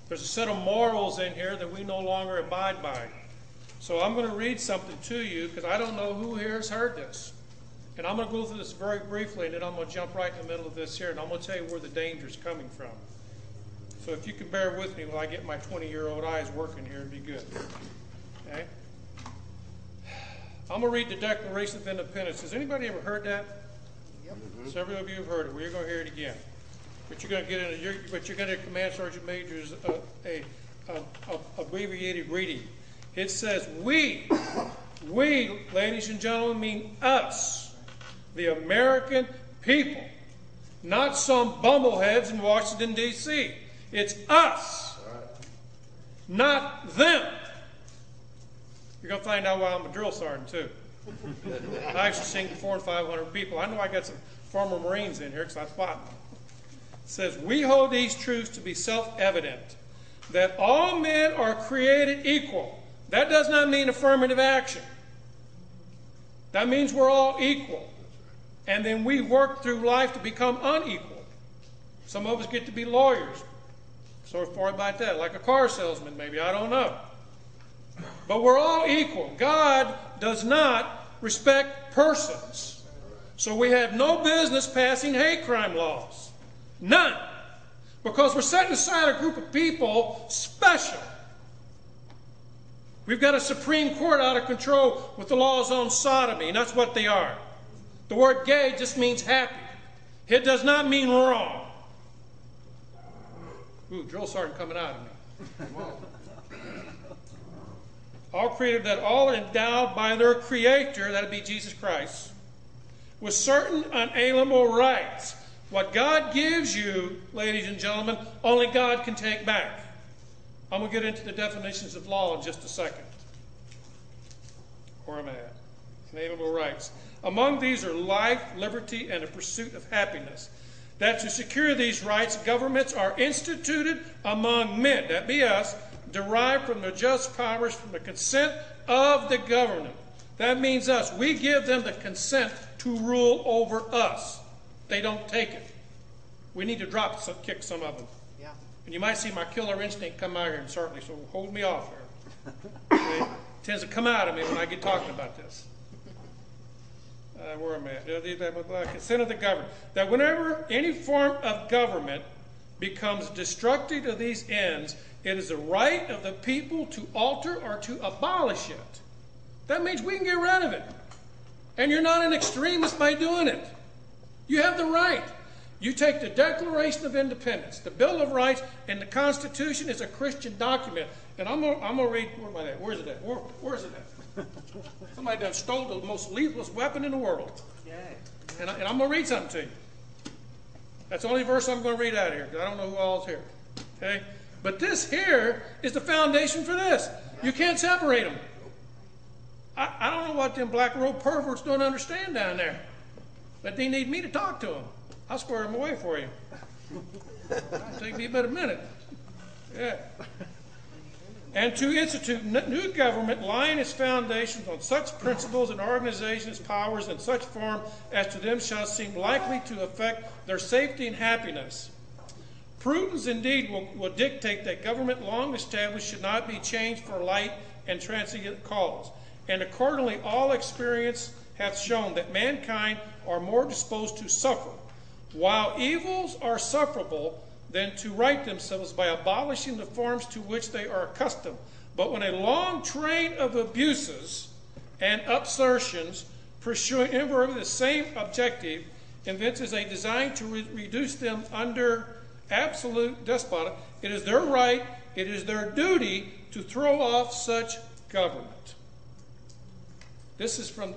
There's a set of morals in here that we no longer abide by. So I'm going to read something to you because I don't know who here has heard this. And I'm going to go through this very briefly, and then I'm going to jump right in the middle of this here, and I'm going to tell you where the danger is coming from. So if you can bear with me while I get my 20-year-old eyes working here, it'd be good. Okay? I'm going to read the Declaration of Independence. Has anybody ever heard that? Yep. Several of you have heard it. Well, you're going to hear it again. But you're going to get but you're going to Command Sergeant Major's abbreviated reading. It says, we, ladies and gentlemen, mean us, the American people, not some bumbleheads in Washington, D.C. It's us, not them. You're going to find out why I'm a drill sergeant, too. I actually sing to 400 and 500 people. I know I got some former Marines in here because I fought them. It says, we hold these truths to be self-evident, that all men are created equal. That does not mean affirmative action. That means we're all equal. And then we work through life to become unequal. Some of us get to be lawyers. So far about that, like a car salesman maybe, I don't know. But we're all equal. God does not respect persons. So we have no business passing hate crime laws. None. Because we're setting aside a group of people special. We've got a Supreme Court out of control with the laws on sodomy, and that's what they are. The word gay just means happy. It does not mean wrong. Ooh, drill sergeant coming out of me. All created, that all are endowed by their Creator, that would be Jesus Christ, with certain unalienable rights. What God gives you, ladies and gentlemen, only God can take back. I'm going to get into the definitions of law in just a second. Where am I at? Inalienable rights. Among these are life, liberty, and the pursuit of happiness. That to secure these rights, governments are instituted among men, that be us, derived from the just powers from the consent of the government. That means us. We give them the consent to rule over us. They don't take it. We need to kick some of them. Yeah. And you might see my killer instinct come out here shortly, so hold me off here. Okay? It tends to come out of me when I get talking about this. Where am I at? Consent of the government. That whenever any form of government becomes destructive of these ends, it is the right of the people to alter or to abolish it. That means we can get rid of it. And you're not an extremist by doing it. You have the right. You take the Declaration of Independence, the Bill of Rights, and the Constitution is a Christian document. And I'm gonna read, where am I at? Where's it at? Where's it at? Somebody done stole the most lethal weapon in the world. And I'm going to read something to you. That's the only verse I'm going to read out of here, because I don't know who all is here. Okay? But this here is the foundation for this. You can't separate them. I don't know what them black robe perverts don't understand down there. But they need me to talk to them. I'll square them away for you. It'll take me about a minute. Yeah. And to institute new government lying its foundations on such principles and organizations, powers, in such form as to them shall seem likely to affect their safety and happiness. Prudence indeed will dictate that government long established should not be changed for light and transient cause. And accordingly all experience hath shown that mankind are more disposed to suffer, while evils are sufferable, than to right themselves by abolishing the forms to which they are accustomed. But when a long train of abuses and upsurtions pursuing invariably the same objective evinces a design to reduce them under absolute despotism, it is their right, it is their duty to throw off such government. This is from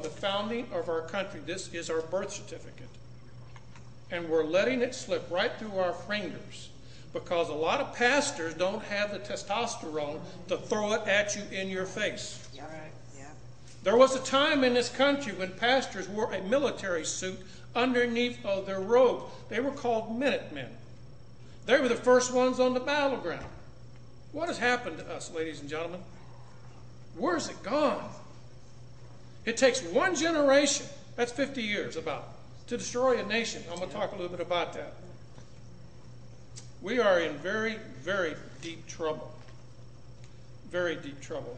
the founding of our country. This is our birth certificate. And we're letting it slip right through our fingers because a lot of pastors don't have the testosterone to throw it at you in your face. Yeah. Right. Yeah. There was a time in this country when pastors wore a military suit underneath of their robe. They were called Minutemen. They were the first ones on the battleground. What has happened to us, ladies and gentlemen? Where's it gone? It takes one generation, that's 50 years about, to destroy a nation. I'm going to talk a little bit about that. we are in very, very deep trouble. Very deep trouble.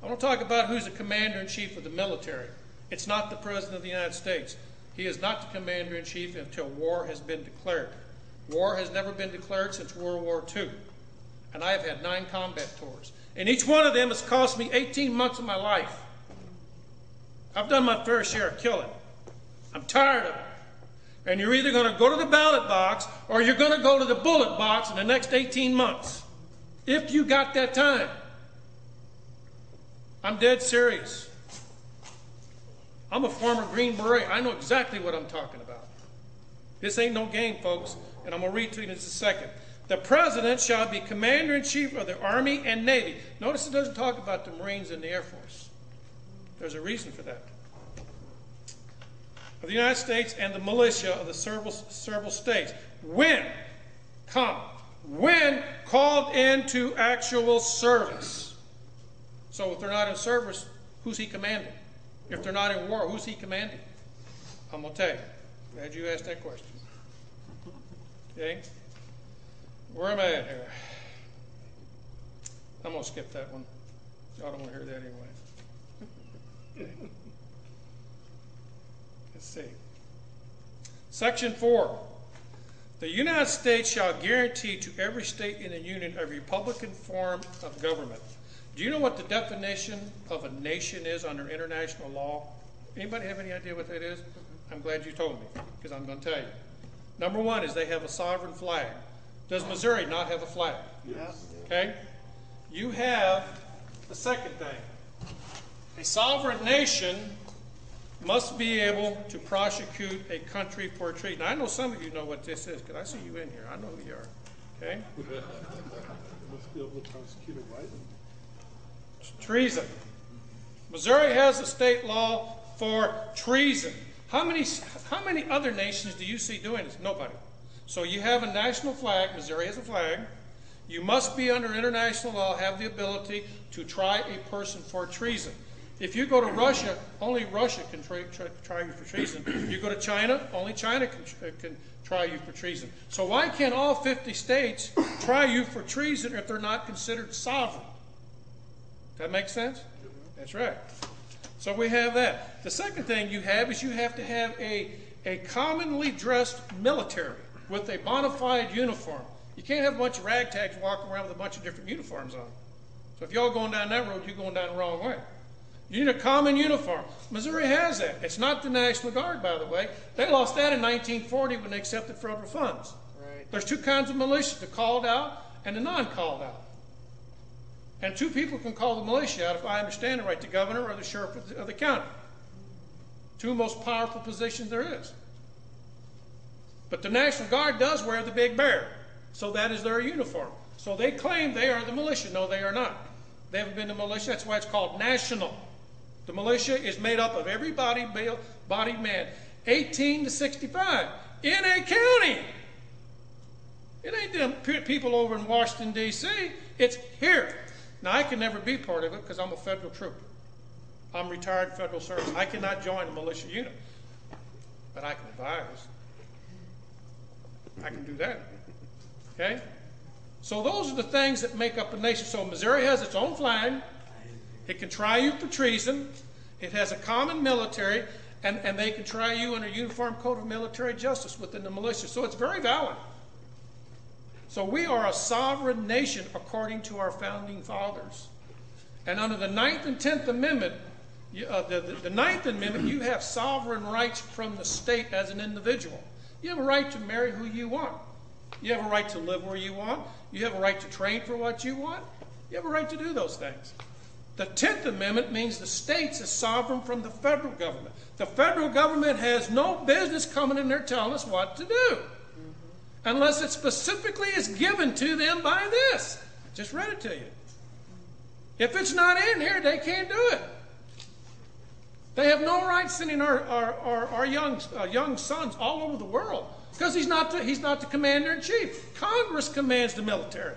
I want to talk about who's the commander-in-chief of the military. It's not the President of the United States. He is not the commander-in-chief until war has been declared. War has never been declared since World War II. And I have had 9 combat tours. And each one of them has cost me 18 months of my life. I've done my fair share of killing. I'm tired of it. And you're either going to go to the ballot box or you're going to go to the bullet box in the next 18 months. If you got that time. I'm dead serious. I'm a former Green Beret. I know exactly what I'm talking about. This ain't no game, folks. And I'm going to read to you in just a second. The President shall be Commander-in-Chief of the Army and Navy. Notice it doesn't talk about the Marines and the Air Force. There's a reason for that. Of the United States and the militia of the several states. When called into actual service. So if they're not in service, who's he commanding? If they're not in war, who's he commanding? I'm going to tell you. Glad you asked that question. Okay? Where am I at here? I'm going to skip that one. Y'all don't want to hear that anyway. Okay. Let's see. Section 4. The United States shall guarantee to every state in the Union a Republican form of government. Do you know what the definition of a nation is under international law? Anybody have any idea what that is? I'm glad you told me, because I'm going to tell you. Number 1 is they have a sovereign flag. Does Missouri not have a flag? Yes. Okay? You have the second thing. A sovereign nation must be able to prosecute a country for treason. Now, I know some of you know what this is, because I see you in here. I know who you are. Okay? Must be able to prosecute a what? Treason. Missouri has a state law for treason. How many other nations do you see doing this? Nobody. So you have a national flag. Missouri has a flag. You must be under international law, have the ability to try a person for treason. If you go to Russia, only Russia can try you for treason. You go to China, only China can try you for treason. So why can't all 50 states try you for treason if they're not considered sovereign? That makes sense? That's right. So we have that. The second thing you have is you have to have a commonly dressed military with a bona fide uniform. You can't have a bunch of ragtags walking around with a bunch of different uniforms on. So if y'all going down that road, you're going down the wrong way. You need a common uniform. Missouri has that. It's not the National Guard, by the way. They lost that in 1940 when they accepted federal funds. Right. There's 2 kinds of militia, the called out and the non-called out. And 2 people can call the militia out, if I understand it right, the governor or the sheriff of the county. 2 most powerful positions there is. But the National Guard does wear the big bear. So that is their uniform. So they claim they are the militia. No, they are not. They haven't been the militia. That's why it's called national. The militia is made up of every bodied man, 18 to 65, in a county. It ain't them people over in Washington, D.C. It's here. Now, I can never be part of it because I'm a federal trooper. I'm retired federal service. I cannot join a militia unit. But I can advise. I can do that. Okay? So those are the things that make up a nation. So Missouri has its own flag. It can try you for treason. It has a common military. And they can try you in a uniform code of military justice within the militia. So it's very valid. So we are a sovereign nation according to our founding fathers. And under the 9th and 10th Amendment, the 9th Amendment, you have sovereign rights from the state as an individual. You have a right to marry who you want. You have a right to live where you want. You have a right to train for what you want. You have a right to do those things. The 10th Amendment means the states are sovereign from the federal government. The federal government has no business coming in there telling us what to do. Unless it specifically is given to them by this. I just read it to you. If it's not in here, they can't do it. They have no right sending our young sons all over the world because he's not the commander-in-chief. Congress commands the military.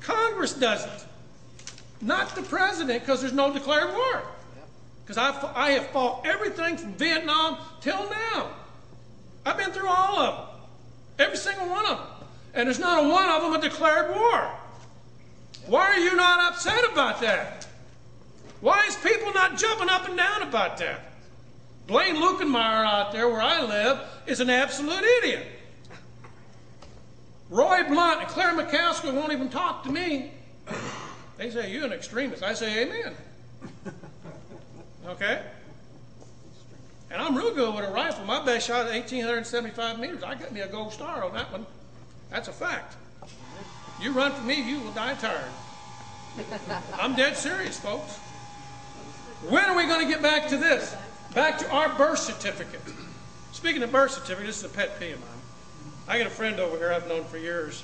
Congress doesn't. Not the president, because there's no declared war. Because I have fought everything from Vietnam till now. I've been through all of them. Every single one of them. And there's not a one of them that declared war. Why are you not upset about that? Why is people not jumping up and down about that? Blaine Lukenmeyer out there where I live is an absolute idiot. Roy Blunt and Claire McCaskill won't even talk to me. They say, you're an extremist. I say, amen. Okay? And I'm real good with a rifle. My best shot is 1,875 meters. I got me a gold star on that one. That's a fact. You run from me, you will die tired. I'm dead serious, folks. When are we going to get back to this? Back to our birth certificate. Speaking of birth certificate, this is a pet peeve of mine. I got a friend over here I've known for years.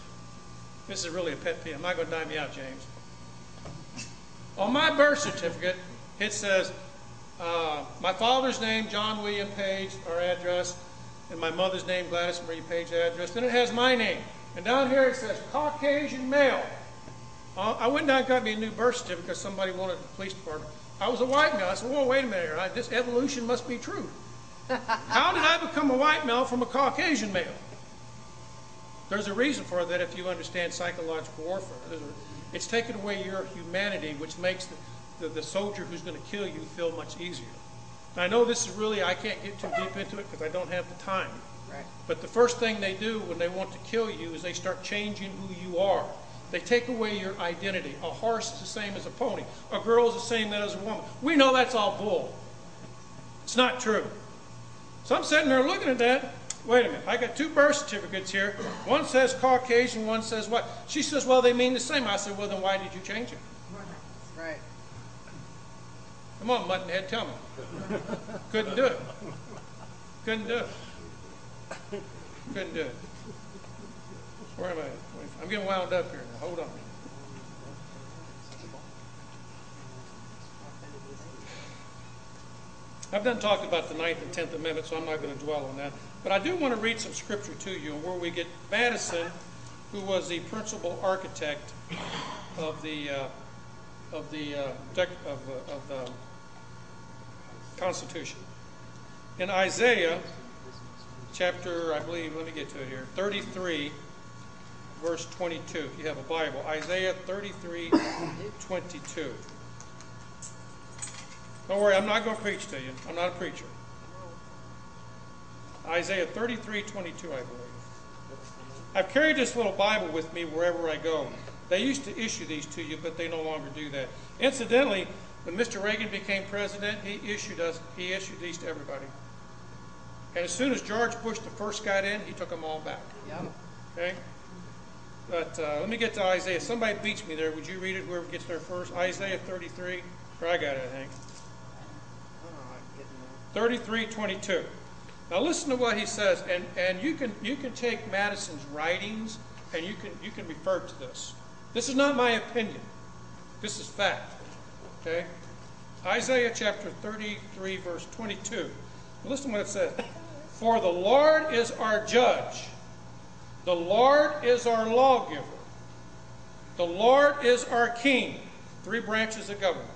This is really a pet peeve. I'm not going to dime you out, James. On my birth certificate, it says my father's name, John William Page, our address, and my mother's name, Gladys Marie Page, address. Then it has my name. And down here it says Caucasian male. I went down and got me a new birth certificate because somebody wanted the police department. I was a white male. I said, well, wait a minute here. This evolution must be true. How did I become a white male from a Caucasian male? There's a reason for that if you understand psychological warfare. It's taken away your humanity, which makes the soldier who's going to kill you feel much easier. And I know this is really, I can't get too deep into it because I don't have the time. Right. But the first thing they do when they want to kill you is they start changing who you are. They take away your identity. A horse is the same as a pony. A girl is the same as a woman. We know that's all bull. It's not true. So I'm sitting there looking at that. Wait a minute. I got two birth certificates here. One says Caucasian, one says what? She says, well, they mean the same. I said, well, then why did you change it? Right. Come on, Muttonhead, tell me. Couldn't do it. Couldn't do it. Couldn't do it. Where am I? I'm getting wound up here now. Hold on. I've done talked about the 9th and 10th Amendment, so I'm not going to dwell on that. But I do want to read some scripture to you, where we get Madison, who was the principal architect of the Constitution. In Isaiah chapter, I believe, let me get to it here, 33, verse 22. If you have a Bible, Isaiah 33, 22. Don't worry, I'm not going to preach to you. I'm not a preacher. Isaiah 33, 22, I believe. I've carried this little Bible with me wherever I go. They used to issue these to you, but they no longer do that. Incidentally, when Mr. Reagan became president, he issued these to everybody. And as soon as George Bush the first got in, he took them all back. Yep. Okay? But let me get to Isaiah. Somebody beats me there. Would you read it, whoever gets there first? Isaiah 33. Or I got it, I think. 33, 22. Now listen to what he says, and you can take Madison's writings and you can refer to this. This is not my opinion. This is fact. Okay? Isaiah chapter 33, verse 22. Listen to what it says. For the Lord is our judge. The Lord is our lawgiver. The Lord is our king. 3 branches of government.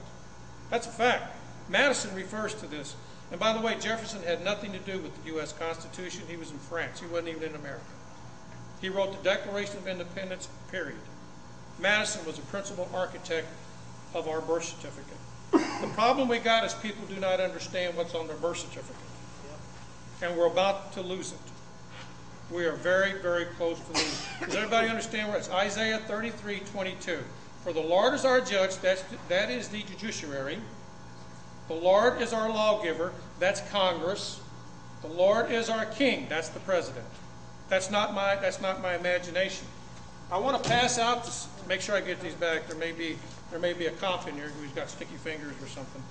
That's a fact. Madison refers to this. And by the way, Jefferson had nothing to do with the U.S. Constitution. He was in France. He wasn't even in America. He wrote the Declaration of Independence, period. Madison was the principal architect of our birth certificate. The problem we got is people do not understand what's on their birth certificate. And we're about to lose it. We are very, very close to losing it. Does everybody understand where it's? Isaiah 33, 22. For the Lord is our judge, that is the judiciary. The Lord is our lawgiver, that's Congress. The Lord is our king, that's the president. That's not my imagination. I want to pass out to make sure I get these back. There may be a cop in here who's got sticky fingers or something.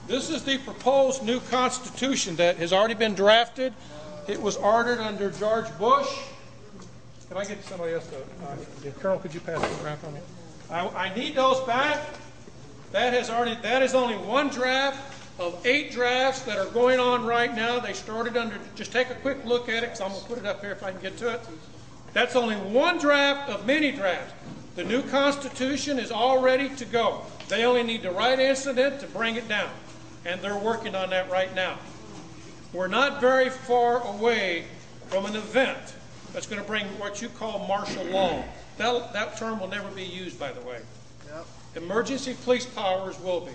This is the proposed new Constitution that has already been drafted. It was ordered under George Bush. Can I get somebody else to? Colonel, could you pass the draft on me? I need those back. That is only one draft of 8 drafts that are going on right now. They started under, just take a quick look at it, because I'm going to put it up here if I can get to it. That's only one draft of many drafts. The new Constitution is all ready to go. They only need the right incident to bring it down. And they're working on that right now. We're not very far away from an event that's going to bring what you call martial law. That term will never be used, by the way. Yep. Emergency police powers will be.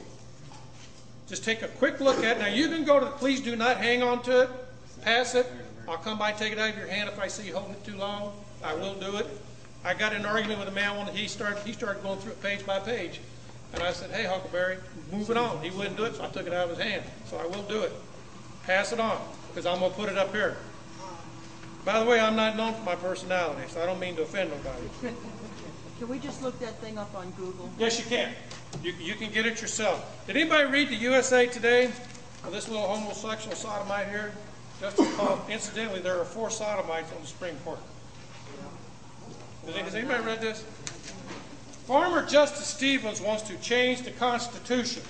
Just take a quick look at it. Now, you can go to the, please do not hang on to it, pass it. I'll come by and take it out of your hand if I see you holding it too long. I will do it. I got in an argument with a man when he started going through it page by page. And I said, hey, Huckleberry, move it on. He wouldn't do it, so I took it out of his hand. So I will do it. Pass it on, because I'm going to put it up here. By the way, I'm not known for my personality, so I don't mean to offend nobody. Can we just look that thing up on Google? Yes, you can. You can get it yourself. Did anybody read the USA Today? Well, this little homosexual sodomite here, just called, incidentally, there are 4 sodomites on the Supreme Court. Has anybody read this? Farmer Justice Stevens wants to change the Constitution,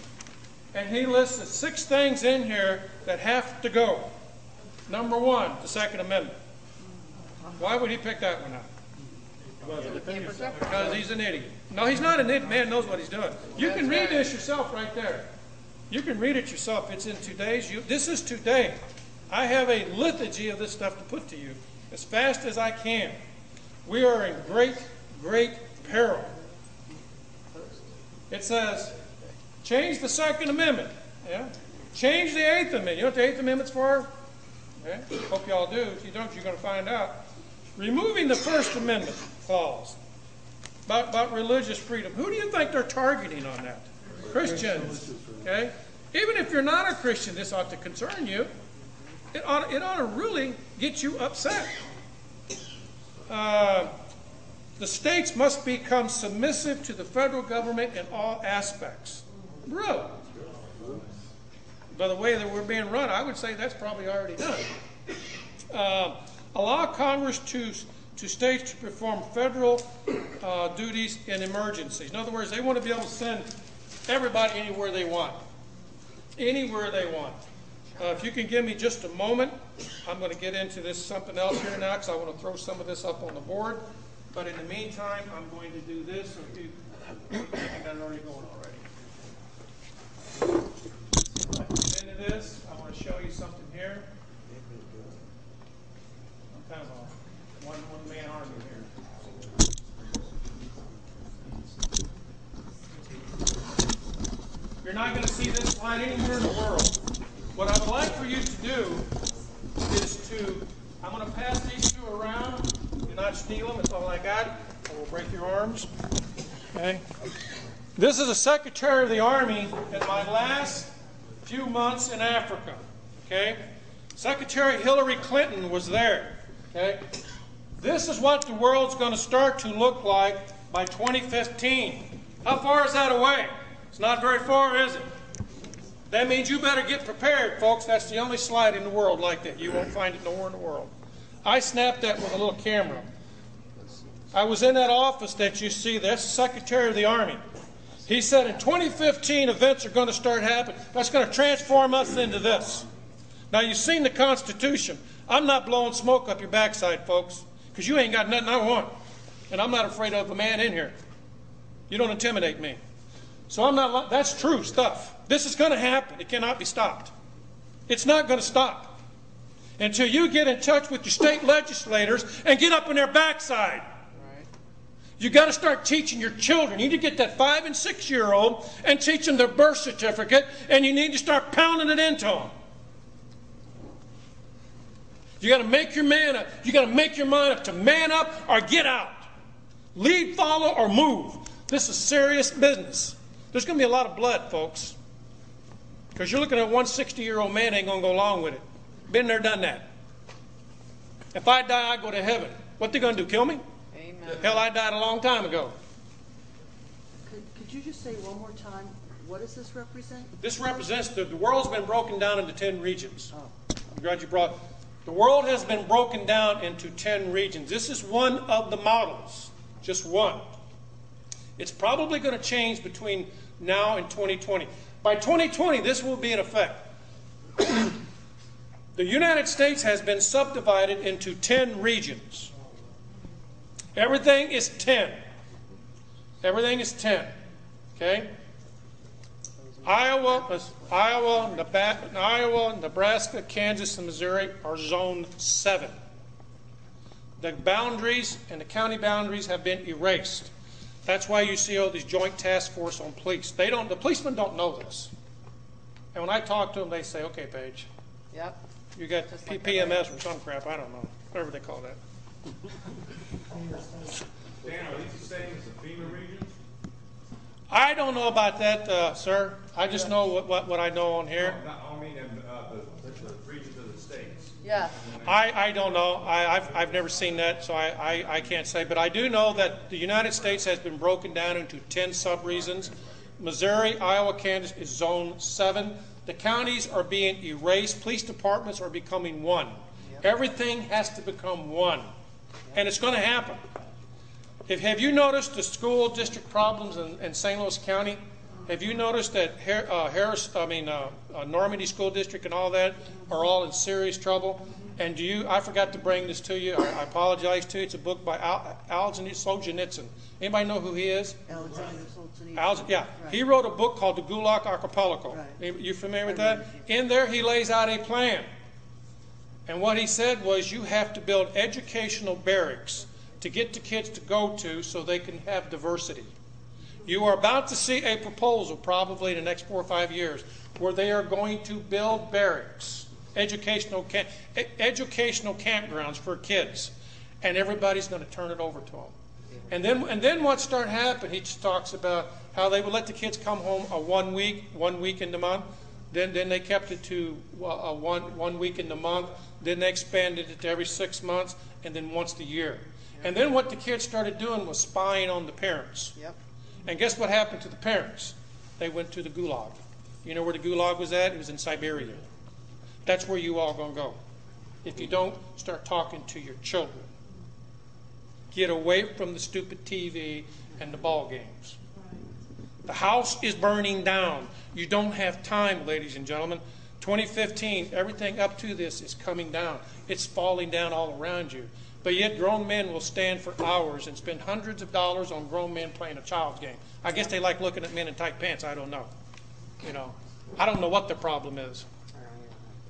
and he lists 6 things in here that have to go. Number 1, the Second Amendment. Why would he pick that one out? Because he's an idiot. No, he's not an idiot. Man knows what he's doing. You can read this yourself right there. You can read it yourself. It's in today's. This is today. I have a litany of this stuff to put to you as fast as I can. We are in great, great peril. It says, change the Second Amendment. Yeah? Change the 8th Amendment. You know what the 8th Amendment's for? Okay? Hope you all do. If you don't, you're going to find out. Removing the First Amendment clause about religious freedom. Who do you think they're targeting on that? Christians. Okay? Even if you're not a Christian, this ought to concern you. It ought to really get you upset. The states must become submissive to the federal government in all aspects. Really? By the way that we're being run, I would say that's probably already done. Allow Congress to states to perform federal duties in emergencies. In other words, they want to be able to send everybody anywhere they want. Anywhere they want. If you can give me just a moment, I'm going to get into this something else here now because I want to throw some of this up on the board. But in the meantime, I'm going to do this. I think I got it already going already. Get into this. I want to show you something here. I'm kind of a one-man army here. You're not going to see this slide anywhere in the world. What I would like for you to do is to, I'm going to pass these 2 around. Do not steal them. It's all I got. Or we'll break your arms. Okay. This is a Secretary of the Army in my last few months in Africa. Okay. Secretary Hillary Clinton was there. Okay. This is what the world's going to start to look like by 2015. How far is that away? It's not very far, is it? That means you better get prepared, folks. That's the only slide in the world like that. You won't find it nowhere in the world. I snapped that with a little camera. I was in that office that you see. That's the Secretary of the Army. He said in 2015 events are going to start happening. That's going to transform us into this. Now you've seen the Constitution. I'm not blowing smoke up your backside, folks, because you ain't got nothing I want. And I'm not afraid of a man in here. You don't intimidate me. So I'm not, that's true stuff. This is going to happen. It cannot be stopped. It's not going to stop until you get in touch with your state legislators and get up on their backside. Right. You got to start teaching your children. You need to get that 5- and 6-year-old and teach them their birth certificate, and you need to start pounding it into them. You got to make your man up. You got to make your mind up to man up or get out. Lead, follow, or move. This is serious business. There's going to be a lot of blood, folks. Because you're looking at one 60-year-old man ain't going to go along with it. Been there, done that. If I die, I go to heaven. What they going to do, kill me? Amen. Hell, I died a long time ago. Could you just say one more time, what does this represent? This represents the world's been broken down into 10 regions. Oh. I'm glad you brought. The world has been broken down into 10 regions. This is one of the models, just one. It's probably going to change between now and 2020. By 2020, this will be in effect. The United States has been subdivided into 10 regions. Everything is 10. Everything is 10. Okay? Iowa, Nebraska, Kansas, and Missouri are Zone 7. The boundaries and the county boundaries have been erased. That's why you see all these joint task force on police. The policemen don't know this. And when I talk to them, they say, okay, Paige, Yep. you got Just like PMS or some crap, I don't know, whatever they call that. Dan, are these the same as the FEMA regions? I don't know about that, sir. I just know what I know on here. No, I mean in the regions of the states. Yeah. I don't know. I've never seen that, so I can't say. But I do know that the United States has been broken down into 10 sub-regions. Missouri, Iowa, Kansas is Zone 7. The counties are being erased. Police departments are becoming one. Everything has to become one. And it's going to happen. Have you noticed the school district problems in St. Louis County? Have you noticed that Normandy School District and all that are all in serious trouble? And I forgot to bring this to you. I apologize to you. It's a book by Alexander Solzhenitsyn. Anybody know who he is? Alexander Solzhenitsyn. Yeah. Right. He wrote a book called The Gulag Archipelago. Right. You familiar with that? In there, he lays out a plan. And what he said was you have to build educational barracks to get the kids to go to so they can have diversity. You are about to see a proposal probably in the next 4 or 5 years where they are going to build barracks, educational campgrounds for kids, and everybody's going to turn it over to them. And then what started happening, he just talks about how they would let the kids come home 1 week in the month. Then they kept it to 1 week in the month. Then they expanded it to every 6 months, and then once a year. And then what the kids started doing was spying on the parents. Yep. And guess what happened to the parents? They went to the Gulag. You know where the Gulag was at? It was in Siberia. That's where you all going to go. If you don't start talking to your children. Get away from the stupid TV and the ball games. The house is burning down. You don't have time, ladies and gentlemen. 2015, everything up to this is coming down. It's falling down all around you. But yet grown men will stand for hours and spend hundreds of dollars on grown men playing a child's game. I guess they like looking at men in tight pants. I don't know. I don't know what the problem is.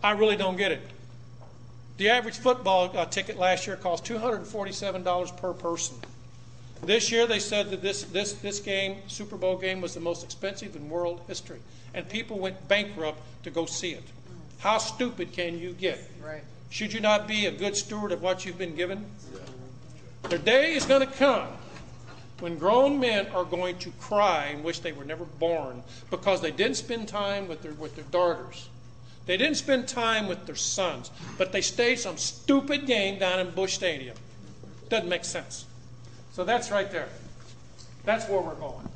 I really don't get it. The average football ticket last year cost $247 per person. This year they said that this game, Super Bowl game, was the most expensive in world history. And people went bankrupt to go see it. How stupid can you get? Right. Should you not be a good steward of what you've been given? The day is going to come when grown men are going to cry and wish they were never born because they didn't spend time with their daughters. They didn't spend time with their sons, but they stayed some stupid game down in Busch Stadium. Doesn't make sense. So that's right there. That's where we're going.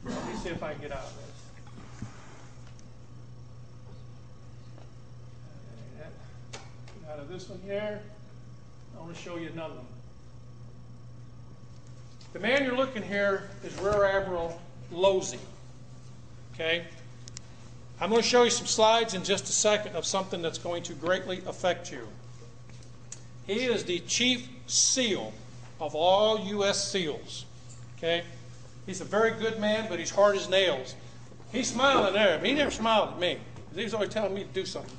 Let me see if I can get out of this. Out of this one here, I want to show you another one. The man you're looking here is Rear Admiral Losey. Okay? I'm going to show you some slides in just a second of something that's going to greatly affect you. He is the Chief SEAL of all U.S. SEALs. Okay? He's a very good man, but he's hard as nails. He's smiling there, but he never smiled at me. He's always telling me to do something.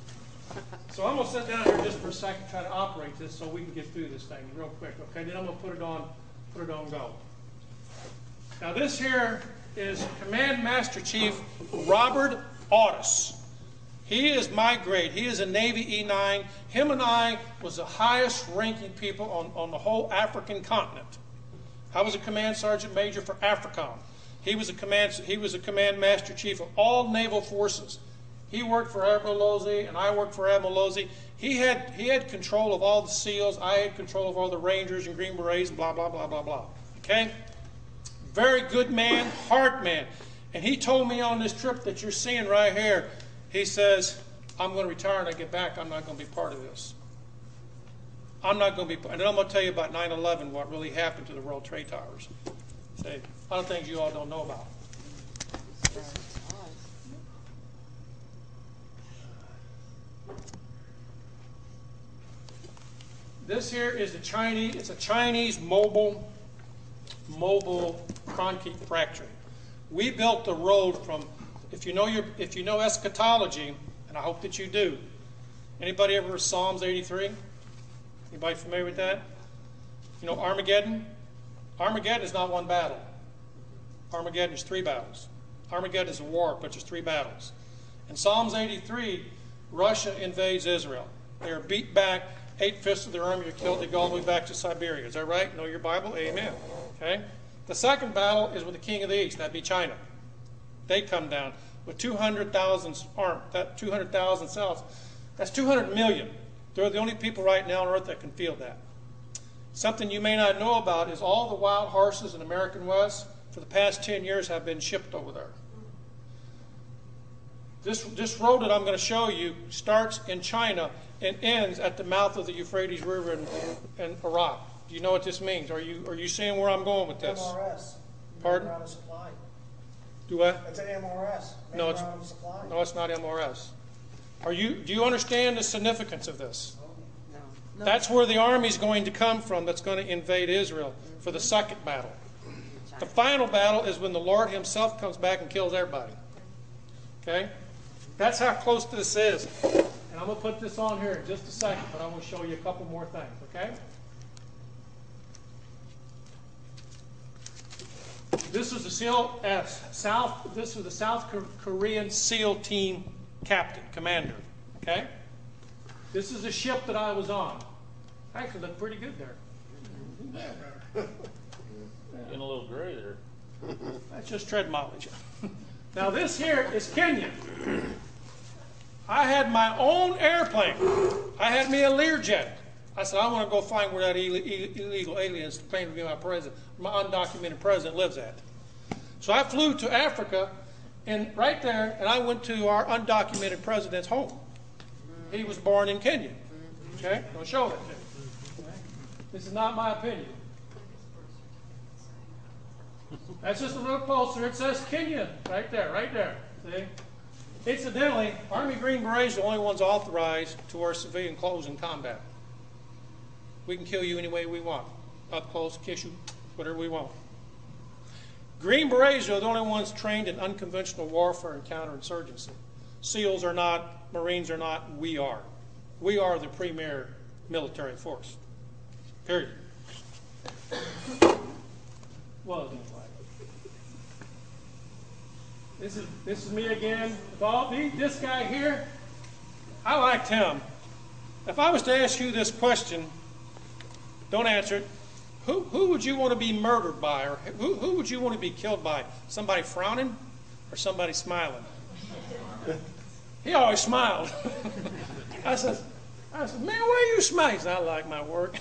So I'm going to sit down here just for a second, try to operate this so we can get through this thing real quick. Okay, then I'm going to put it on go. Now this here is Command Master Chief Robert Audis. He is my grade. He is a Navy E9. Him and I was the highest ranking people on the whole African continent. I was a Command Sergeant Major for AFRICOM. He was a Command Master Chief of all naval forces. He worked for Admiral Losey, and I worked for Admiral Losey. He had control of all the SEALs. I had control of all the Rangers and Green Berets, and blah, blah, blah, blah, blah. Okay? Very good man, hard man. And he told me on this trip that you're seeing right here, he says, I'm going to retire and I get back. I'm not going to be part of this. I'm not going to be, and then I'm going to tell you about 9/11, what really happened to the World Trade Towers. Say, a lot of things you all don't know about. This here is the Chinese, it's a Chinese mobile concrete fracturing. We built the road from, if you know eschatology, and I hope that you do. Anybody ever read Psalms 83? Anybody familiar with that? You know Armageddon? Armageddon is not one battle. Armageddon is 3 battles. Armageddon is a war, but there's 3 battles. In Psalms 83, Russia invades Israel. They are beat back. 8/5 of their army are killed. They go all the way back to Siberia. Is that right? Know your Bible? Amen. Okay. The second battle is with the king of the east. That'd be China. They come down with 200,000 armed. That 200,000 cells. That's 200 million. They're the only people right now on earth that can field that. Something you may not know about is all the wild horses in American West for the past 10 years have been shipped over there. This road that I'm going to show you starts in China and ends at the mouth of the Euphrates River in Iraq. Do you know what this means? Are you seeing where I'm going with this? MRS. Pardon? Main route of supply. Do what? It's an MRS. No, Main route of supply. No, it's not MRS. Do you understand the significance of this? No. That's where the army's going to come from that's going to invade Israel for the second battle. The final battle is when the Lord himself comes back and kills everybody. Okay? That's how close this is. And I'm going to put this on here in just a second, but I want to show you a couple more things, okay? This was the South Korean SEAL team captain, commander, okay? This is the ship that I was on. Actually looked pretty good there. Getting a little gray there. That's just tread mileage. Now this here is Kenya. I had my own airplane. I had me a Learjet. I said, I want to go find where that illegal aliens claim to be my undocumented president lives at. So I flew to Africa, and right there, and I went to our undocumented president's home. He was born in Kenya. Okay? I'll show that to you. This is not my opinion. That's just a little closer. It says Kenya right there. See? Incidentally, Army Green Berets are the only ones authorized to wear civilian clothes in combat. We can kill you any way we want. Up close, kiss you, whatever we want. Green Berets are the only ones trained in unconventional warfare and counterinsurgency. SEALs are not, Marines are not, we are. We are the premier military force. Period. Well, it looks like. This is me again. This guy here, I liked him. If I was to ask you this question, don't answer it. Who would you want to be murdered by, or who would you want to be killed by? Somebody frowning or somebody smiling? He always smiled. I said, man, why are you smiling? He said, I like my work.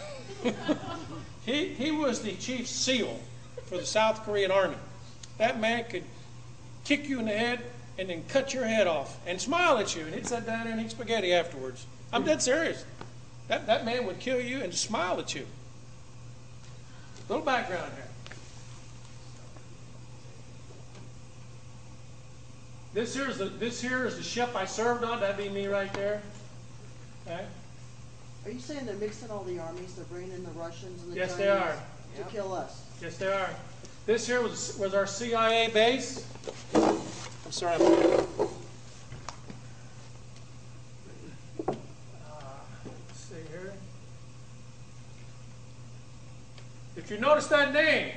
He was the chief SEAL for the South Korean Army. That man could kick you in the head and then cut your head off and smile at you, and he'd sit down there and eat spaghetti afterwards. I'm dead serious. That man would kill you and smile at you. Little background here. This here is the ship I served on. That'd be me right there. Okay. Are you saying they're mixing all the armies? They're bringing in the Russians and the Yes, Chinese they are. to kill us? Yes, they are. This here was our CIA base. I'm sorry. Let's see here. If you notice that name,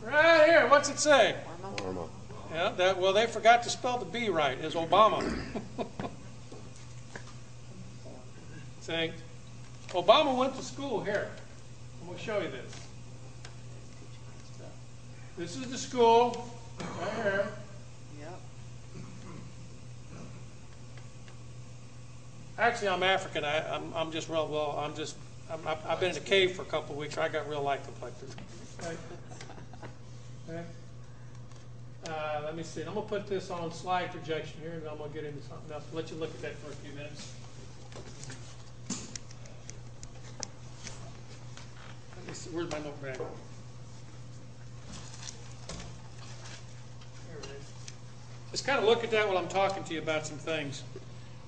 right here, what's it say? Arma. Yeah, well, they forgot to spell the B right. It's Obama. See, Obama went to school here. I'm going to show you this. This is the school right here. Yep. Actually, I'm African. I'm just real well. I've been in a cave for a couple of weeks. I got real light complected. Okay. Okay. Let me see. I'm going to put this on slide projection here, and I'm going to get into something else. Let you look at that for a few minutes. Let me see. Where's my notepad? Here it is. Just kind of look at that while I'm talking to you about some things.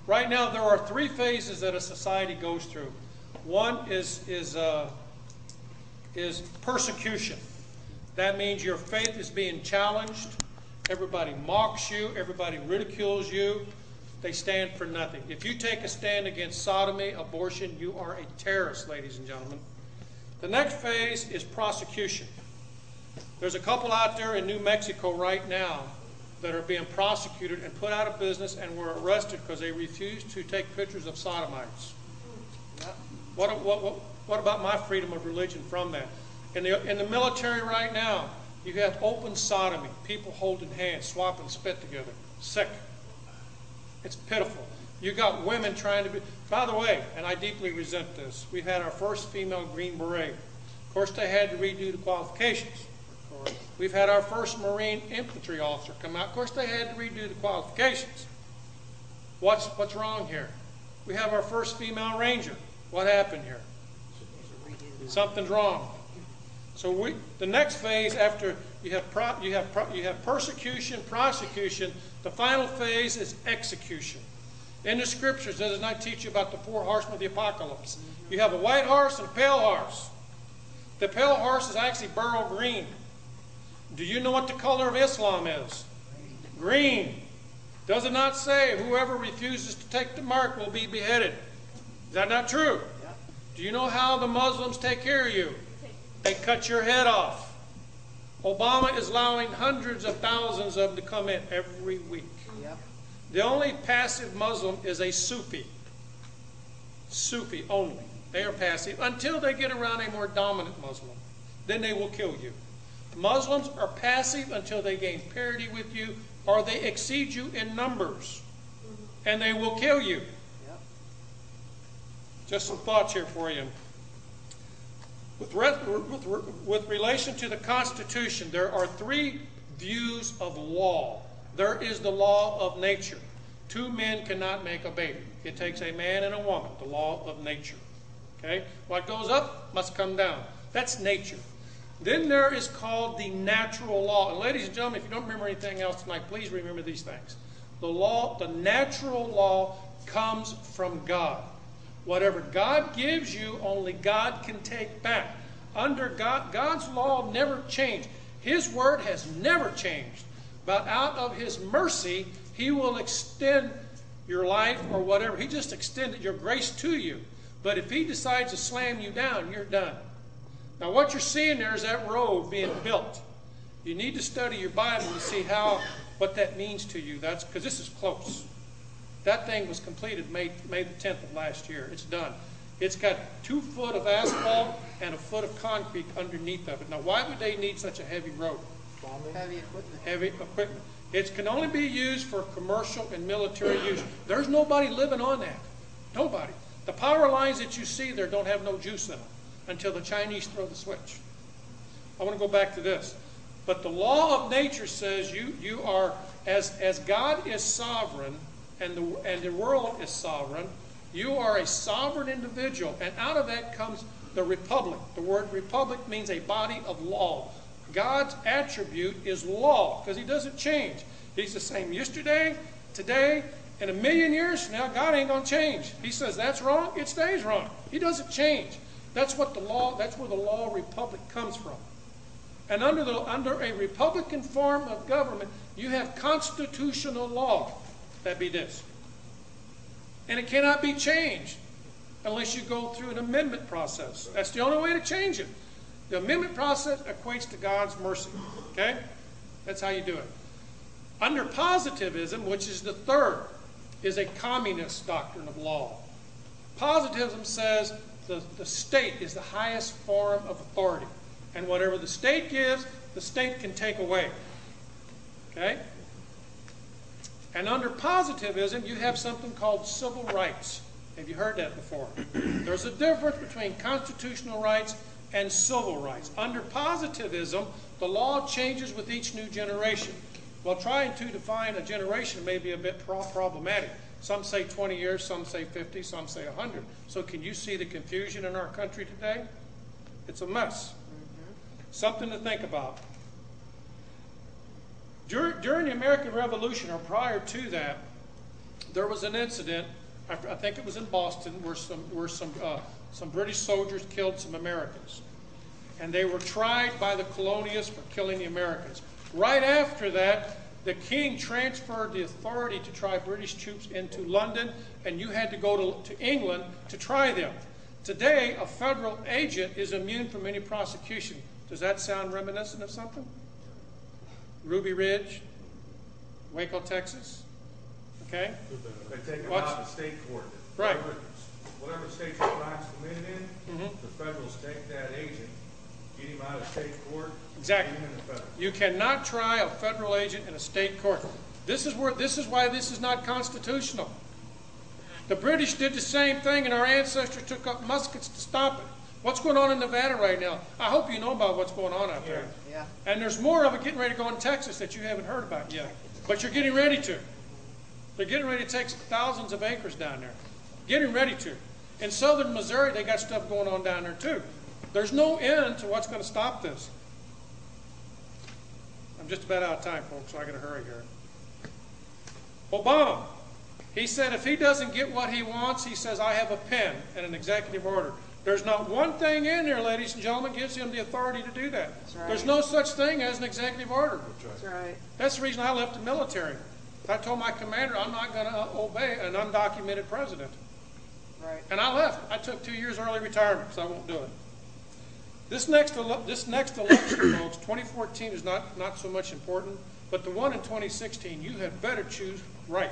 Right now, there are 3 phases that a society goes through. One is persecution. That means your faith is being challenged. Everybody mocks you. Everybody ridicules you. They stand for nothing. If you take a stand against sodomy, abortion, you are a terrorist, ladies and gentlemen. The next phase is prosecution. There's a couple out there in New Mexico right now that are being prosecuted and put out of business and were arrested because they refused to take pictures of sodomites. What about my freedom of religion from that? In the military right now, you have open sodomy, people holding hands, swapping spit together. Sick. It's pitiful. You got women trying to be... By the way, and I deeply resent this, we've had our first female Green Beret. Of course, they had to redo the qualifications. We've had our first Marine infantry officer come out. Of course, they had to redo the qualifications. What's wrong here? We have our first female Ranger. What happened here? Something's wrong. So the next phase, after you have persecution, prosecution, the final phase is execution. In the scriptures, does it not teach you about the 4 horsemen of the apocalypse? You have a white horse and a pale horse. The pale horse is actually beryl green. Do you know what the color of Islam is? Green. Does it not say whoever refuses to take the mark will be beheaded? Is that not true? Do you know how the Muslims take care of you? They cut your head off. Obama is allowing hundreds of thousands of them to come in every week. Yep. The only passive Muslim is a Sufi. Sufi only. They are passive until they get around a more dominant Muslim. Then they will kill you. Muslims are passive until they gain parity with you or they exceed you in numbers. And they will kill you. Yep. Just some thoughts here for you. With relation to the Constitution, there are 3 views of law. There is the law of nature. 2 men cannot make a baby. It takes a man and a woman, the law of nature. Okay? What goes up must come down. That's nature. Then there is called the natural law. And ladies and gentlemen, if you don't remember anything else tonight, please remember these things. The natural law comes from God. Whatever God gives you, only God can take back. Under God's law never changed. His word has never changed. But out of His mercy, He will extend your life or whatever. He just extended your grace to you. But if He decides to slam you down, you're done. Now what you're seeing there is that road being built. You need to study your Bible to see what that means to you. That's because this is close. That thing was completed May the 10th of last year. It's done. It's got 2 foot of asphalt and 1 foot of concrete underneath of it. Now, why would they need such a heavy road? Heavy equipment. Heavy equipment. It can only be used for commercial and military use. There's nobody living on that. Nobody. The power lines that you see there don't have no juice in them until the Chinese throw the switch. I want to go back to this. But the law of nature says you are, as God is sovereign, and the world is sovereign, you are a sovereign individual, and out of that comes the republic. The word republic means a body of law. God's attribute is law, because He doesn't change. He's the same yesterday, today, and 1,000,000 years from now. God ain't going to change. He says that's wrong, it stays wrong. He doesn't change. That's where the law republic comes from. And under a republican form of government, you have constitutional law. That be this. And it cannot be changed unless you go through an amendment process. That's the only way to change it. The amendment process equates to God's mercy. Okay? That's how you do it. Under positivism, which is the third, is a communist doctrine of law. Positivism says the state is the highest form of authority. And whatever the state gives, the state can take away. Okay? And under positivism, you have something called civil rights. Have you heard that before? There's a difference between constitutional rights and civil rights. Under positivism, the law changes with each new generation. Well, trying to define a generation may be a bit problematic. Some say 20 years, some say 50, some say 100. So can you see the confusion in our country today? It's a mess. Something to think about. During the American Revolution, or prior to that, there was an incident, I think it was in Boston, where some British soldiers killed some Americans. And they were tried by the colonialists for killing the Americans. Right after that, the king transferred the authority to try British troops into London, and you had to go to England to try them. Today, a federal agent is immune from any prosecution. Does that sound reminiscent of something? Ruby Ridge, Waco, Texas. Okay? They take them Watch. out to state court. Right. Whatever state your crime's committed in, the federals take that agent, get him out of state court. Exactly. Get him in the federal. You cannot try a federal agent in a state court. This is why this is not constitutional. The British did the same thing, and our ancestors took up muskets to stop it. What's going on in Nevada right now? I hope you know about what's going on out there. Yeah. And there's more of it getting ready to go in Texas that you haven't heard about yet. But you're getting ready to. They're getting ready to take thousands of acres down there. Getting ready to. In southern Missouri, they got stuff going on down there too. There's no end to what's going to stop this. I'm just about out of time, folks, so I got to hurry here. Obama, he said if he doesn't get what he wants, he says, I have a pen and an executive order. There's not one thing in there, ladies and gentlemen, gives him the authority to do that. right. There's no such thing as an executive order. That's right. That's the reason I left the military. I told my commander I'm not going to obey an undocumented president. Right. And I left. I took 2 years early retirement, so I won't do it. This next election, folks, 2014 is not so much important, but the one in 2016, you had better choose right.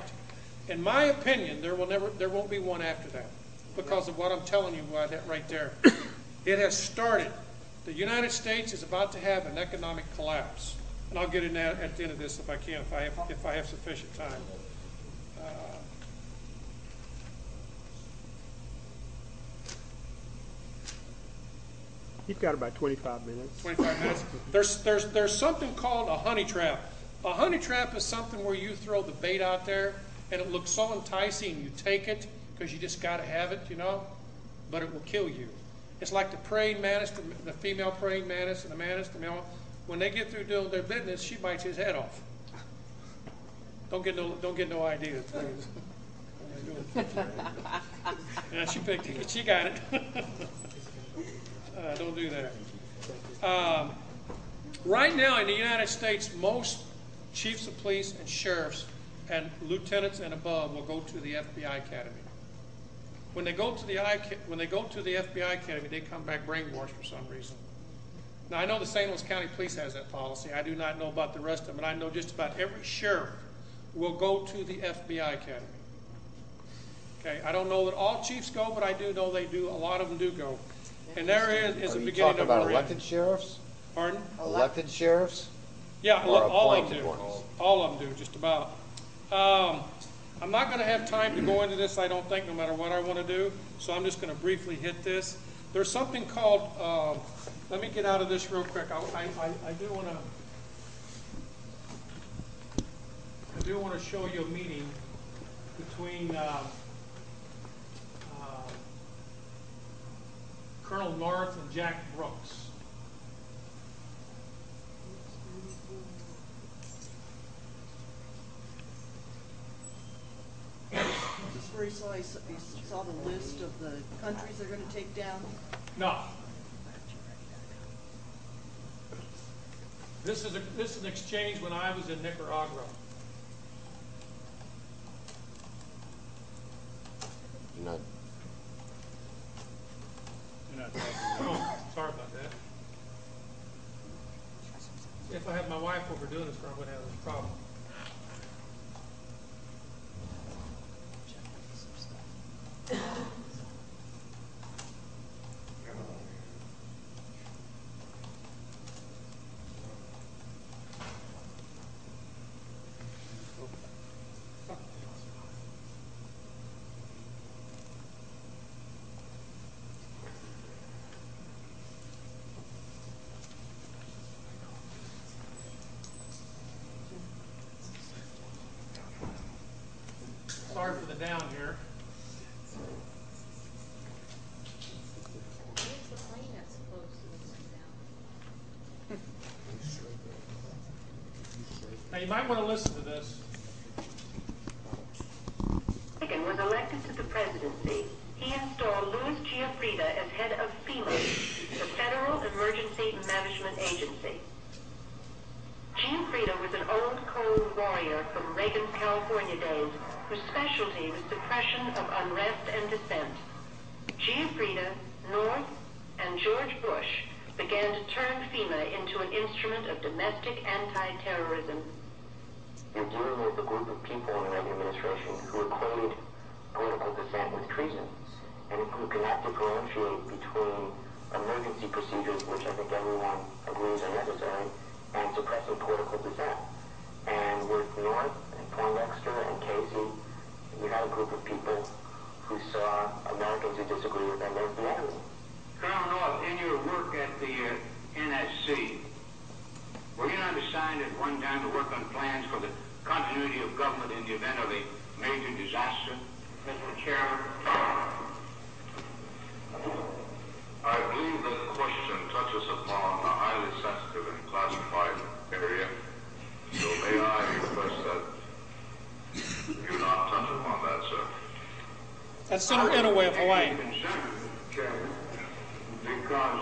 In my opinion, there won't be one after that because of what I'm telling you right there. It has started. The United States is about to have an economic collapse, and I'll get in that at the end of this if I can, if I have sufficient time. You've got about 25 minutes. 25 minutes. There's something called a honey trap. A honey trap is something where you throw the bait out there and it looks so enticing, you take it because you just got to have it, you know, but it will kill you. It's like the praying mantis, the female praying mantis and the mantis, the male. When they get through doing their business, she bites his head off. Don't get no idea, please. Yeah, she picked it. She got it. Don't do that. Right now in the United States, most chiefs of police and sheriffs and lieutenants and above will go to the FBI Academy. When they go to the FBI Academy, they come back brainwashed for some reason. Now, I know the St. Louis County Police has that policy. I do not know about the rest of them, but I know just about every sheriff will go to the FBI Academy. Okay, I don't know that all chiefs go, but I do know they do. A lot of them do go. And there is a beginning of a Are you talking about elected sheriffs? Pardon? Elected sheriffs? Yeah, Or all of them appointed do. ones? All of them do, just about. I'm not going to have time to go into this, I don't think, no matter what I want to do. So I'm just going to briefly hit this. There's something called, let me get out of this real quick. I do want to show you a meeting between Colonel North and Jack Brooks. This is where you saw the list of the countries they're going to take down. No. This is an exchange when I was in Nicaragua. You're not. Oh, sorry about that. If I had my wife over doing this, I wouldn't have this problem. Sorry for the down here. Where's the plane that's supposed to be down? Now you might want to listen to this. Reagan was elected to the presidency. He installed Louis Giuffrida as head of FEMA, the Federal Emergency Management Agency. Giuffrida was an old cold warrior from Reagan's California days whose specialty was suppression of unrest and dissent. Giuffrida, North, and George Bush began to turn FEMA into an instrument of domestic anti-terrorism. You're dealing with a group of people in the Reagan administration who equated political dissent with treason, and who cannot differentiate between emergency procedures, which I think everyone agrees are necessary, and suppressing political dissent. And with North and Poindexter and Casey, you had a group of people who saw Americans who disagree with them as the enemy. Colonel North, in your work at the NSC, were you not assigned at one time to work on plans for the continuity of government in the event of a major disaster? Mr. Chairman? I believe the question touches upon a highly sensitive and classified area, so may I request that you not touch upon that, sir? That's Senator Inouye of Hawaii. I'm concerned, Chairman, because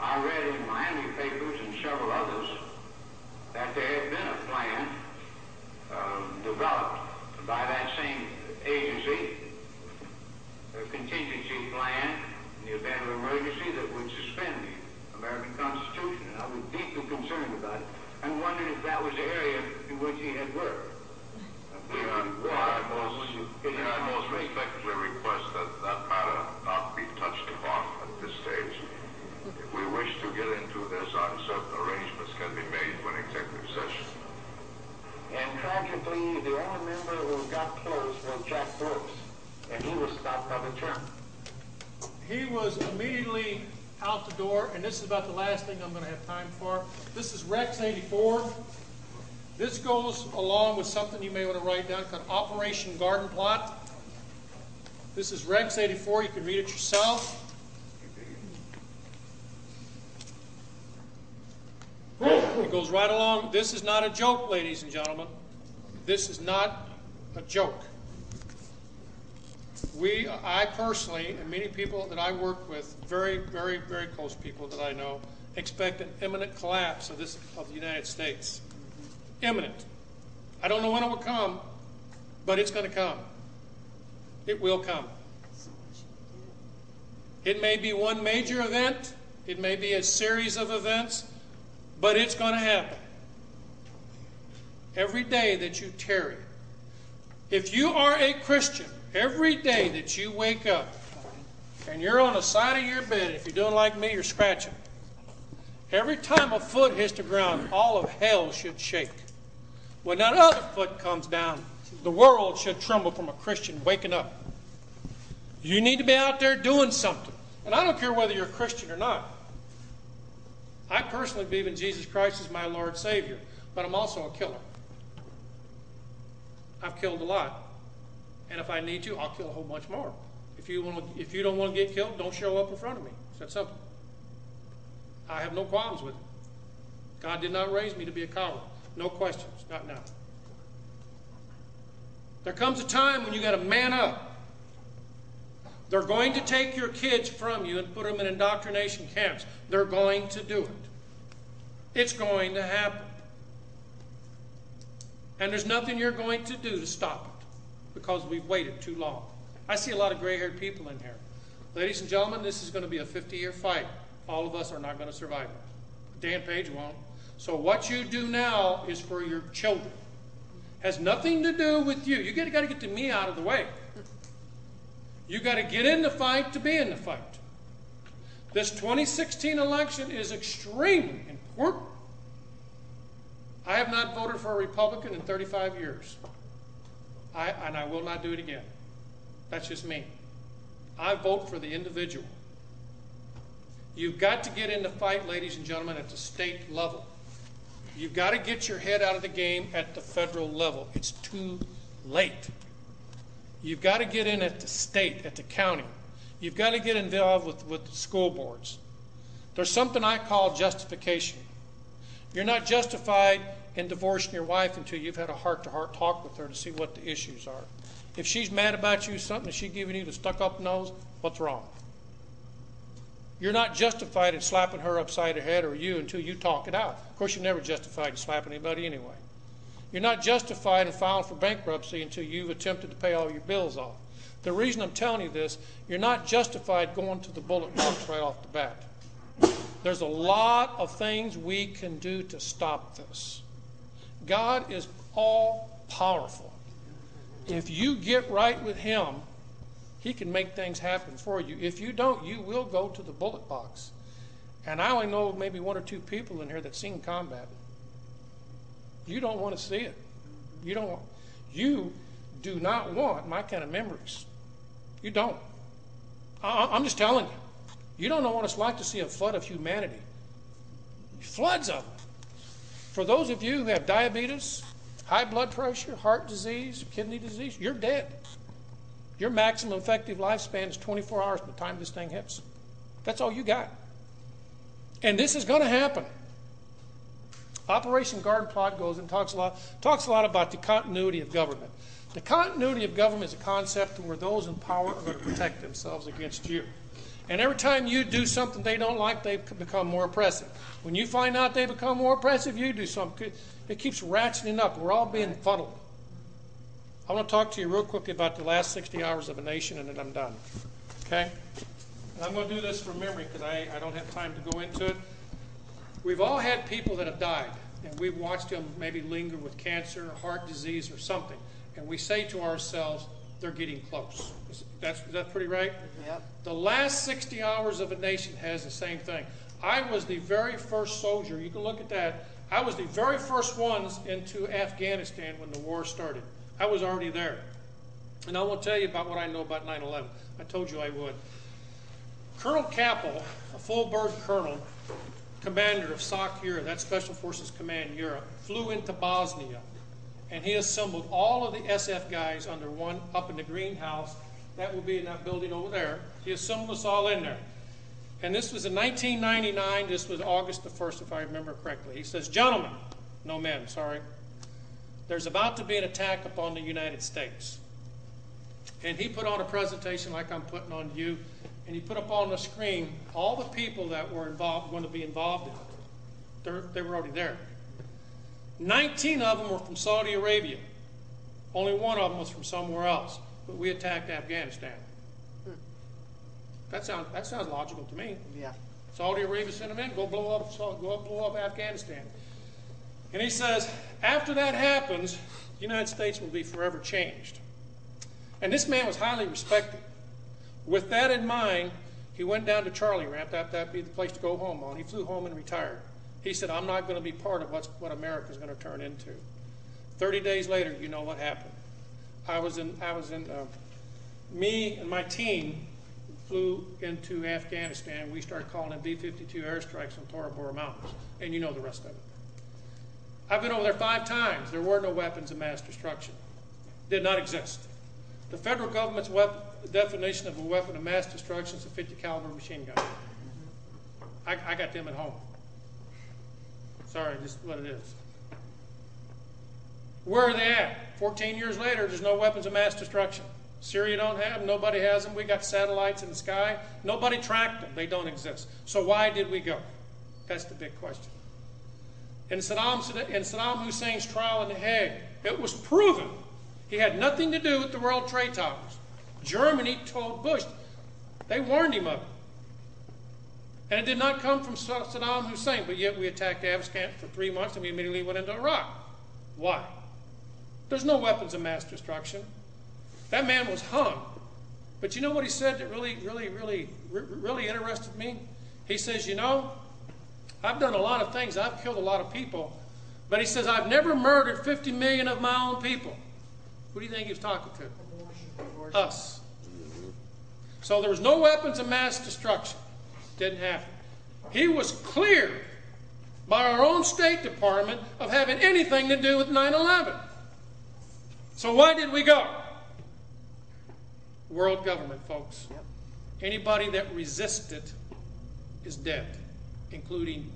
I read in Miami papers and several others that there had been a plan developed by that same agency, a contingency plan in the event of emergency that would suspend the American Constitution. And I was deeply concerned about it and wondered if that was the area in which he had worked. I most respectfully request that that matter not be touched upon at this stage. If we wish to get into this, certain arrangements can be made for an executive session. And tragically, the only member who got close was Jack Brooks, and he was stopped by the chairman. He was immediately out the door, and this is about the last thing I'm going to have time for. This is Rex 84. This goes along with something you may want to write down called Operation Garden Plot. This is Rex 84. You can read it yourself. It goes right along. This is not a joke, ladies and gentlemen. This is not a joke. I personally, and many people that I work with, very, very, very close people that I know, expect an imminent collapse of the United States. Imminent. I don't know when it will come, but it's going to come. It will come. It may be one major event. It may be a series of events, but it's going to happen. Every day that you tarry. If you are a Christian, every day that you wake up and you're on the side of your bed, if you're doing like me, you're scratching. Every time a foot hits the ground, all of hell should shake. When that other foot comes down, the world should tremble from a Christian waking up. You need to be out there doing something. And I don't care whether you're a Christian or not. I personally believe in Jesus Christ as my Lord Savior, but I'm also a killer. I've killed a lot. And if I need to, I'll kill a whole bunch more. If you don't want to get killed, don't show up in front of me. It's that simple. I have no qualms with it. God did not raise me to be a coward. No questions. Not now. There comes a time when you got to man up. They're going to take your kids from you and put them in indoctrination camps. They're going to do it. It's going to happen. And there's nothing you're going to do to stop it because we've waited too long. I see a lot of gray-haired people in here. Ladies and gentlemen, this is going to be a 50-year fight. All of us are not going to survive it. Dan Page won't. So what you do now is for your children. Has nothing to do with you. You got to get the me out of the way. You got to get in the fight to be in the fight. This 2016 election is extremely important. I have not voted for a Republican in 35 years. And I will not do it again. That's just me. I vote for the individual. You've got to get in the fight, ladies and gentlemen, at the state level. You've got to get your head out of the game at the federal level. It's too late. You've got to get in at the state, at the county. You've got to get involved with the school boards. There's something I call justification. You're not justified in divorcing your wife until you've had a heart-to-heart talk with her to see what the issues are. If she's mad about you, something that she's giving you the stuck-up nose, what's wrong? You're not justified in slapping her upside the head or you until you talk it out. Of course, you're never justified in slapping anybody anyway. You're not justified in filing for bankruptcy until you've attempted to pay all your bills off. The reason I'm telling you this, you're not justified going to the bullet box right off the bat. There's a lot of things we can do to stop this. God is all powerful. If you get right with Him, He can make things happen for you. If you don't, you will go to the bullet box. And I only know maybe one or two people in here that's seen combat. You don't want to see it. You do not want my kind of memories. You don't. I'm just telling you. You don't know what it's like to see a flood of humanity. Floods of them. For those of you who have diabetes, high blood pressure, heart disease, kidney disease, you're dead. Your maximum effective lifespan is 24 hours by the time this thing hits. That's all you got. And this is going to happen. Operation Garden Plot goes and talks a lot about the continuity of government. The continuity of government is a concept where those in power are going to protect themselves against you. And every time you do something they don't like, they become more oppressive. When you find out they become more oppressive, you do something. It keeps ratcheting up. We're all being funneled. I want to talk to you real quickly about the last 60 hours of a nation, and then I'm done. Okay? And I'm going to do this from memory because I don't have time to go into it. We've all had people that have died, and we've watched them maybe linger with cancer, heart disease, or something. And we say to ourselves, they're getting close. Is that pretty right? Yep. The last 60 hours of a nation has the same thing. I was the very first soldier. You can look at that. I was the very first ones into Afghanistan when the war started. I was already there. And I will tell you about what I know about 9/11. I told you I would. Colonel Capel, a full-bird colonel, commander of SOC Europe, that's Special Forces Command Europe, flew into Bosnia. And he assembled all of the SF guys under one up in the greenhouse. That will be in that building over there. He assembled us all in there. And this was in 1999. This was August the 1st, if I remember correctly. He says, gentlemen, no men, sorry. There's about to be an attack upon the United States. And he put on a presentation like I'm putting on you. And he put up on the screen all the people that were going to be involved in it. They were already there. 19 of them were from Saudi Arabia. Only one of them was from somewhere else. But we attacked Afghanistan. That sounds logical to me. Yeah. Saudi Arabia sent them in, go blow up Afghanistan. And he says, after that happens, the United States will be forever changed. And this man was highly respected. With that in mind, he went down to Charlie Ramp. That'd be the place to go home on. He flew home and retired. He said, I'm not going to be part of what America's going to turn into. 30 days later, you know what happened. Me and my team flew into Afghanistan. We started calling in B-52 airstrikes on Tora Bora Mountains. And you know the rest of it. I've been over there 5 times. There were no weapons of mass destruction. Did not exist. The federal government's definition of a weapon of mass destruction is a 50 caliber machine gun. I got them at home. Sorry, just what it is. Where are they at? 14 years later, there's no weapons of mass destruction. Syria don't have them. Nobody has them. We got satellites in the sky. Nobody tracked them. They don't exist. So why did we go? That's the big question. In Saddam Hussein's trial in The Hague, it was proven he had nothing to do with the World Trade Towers. Germany told Bush, they warned him of it. And it did not come from Saddam Hussein, but yet we attacked Afghanistan for 3 months and we immediately went into Iraq. Why? There's no weapons of mass destruction. That man was hung. But you know what he said that really interested me? He says, you know, I've done a lot of things. I've killed a lot of people. But he says, I've never murdered 50 million of my own people. Who do you think he was talking to? Us. So there was no weapons of mass destruction. Didn't happen. He was cleared by our own State Department of having anything to do with 9/11. So why did we go? World government, folks. Yep. Anybody that resists it is dead, including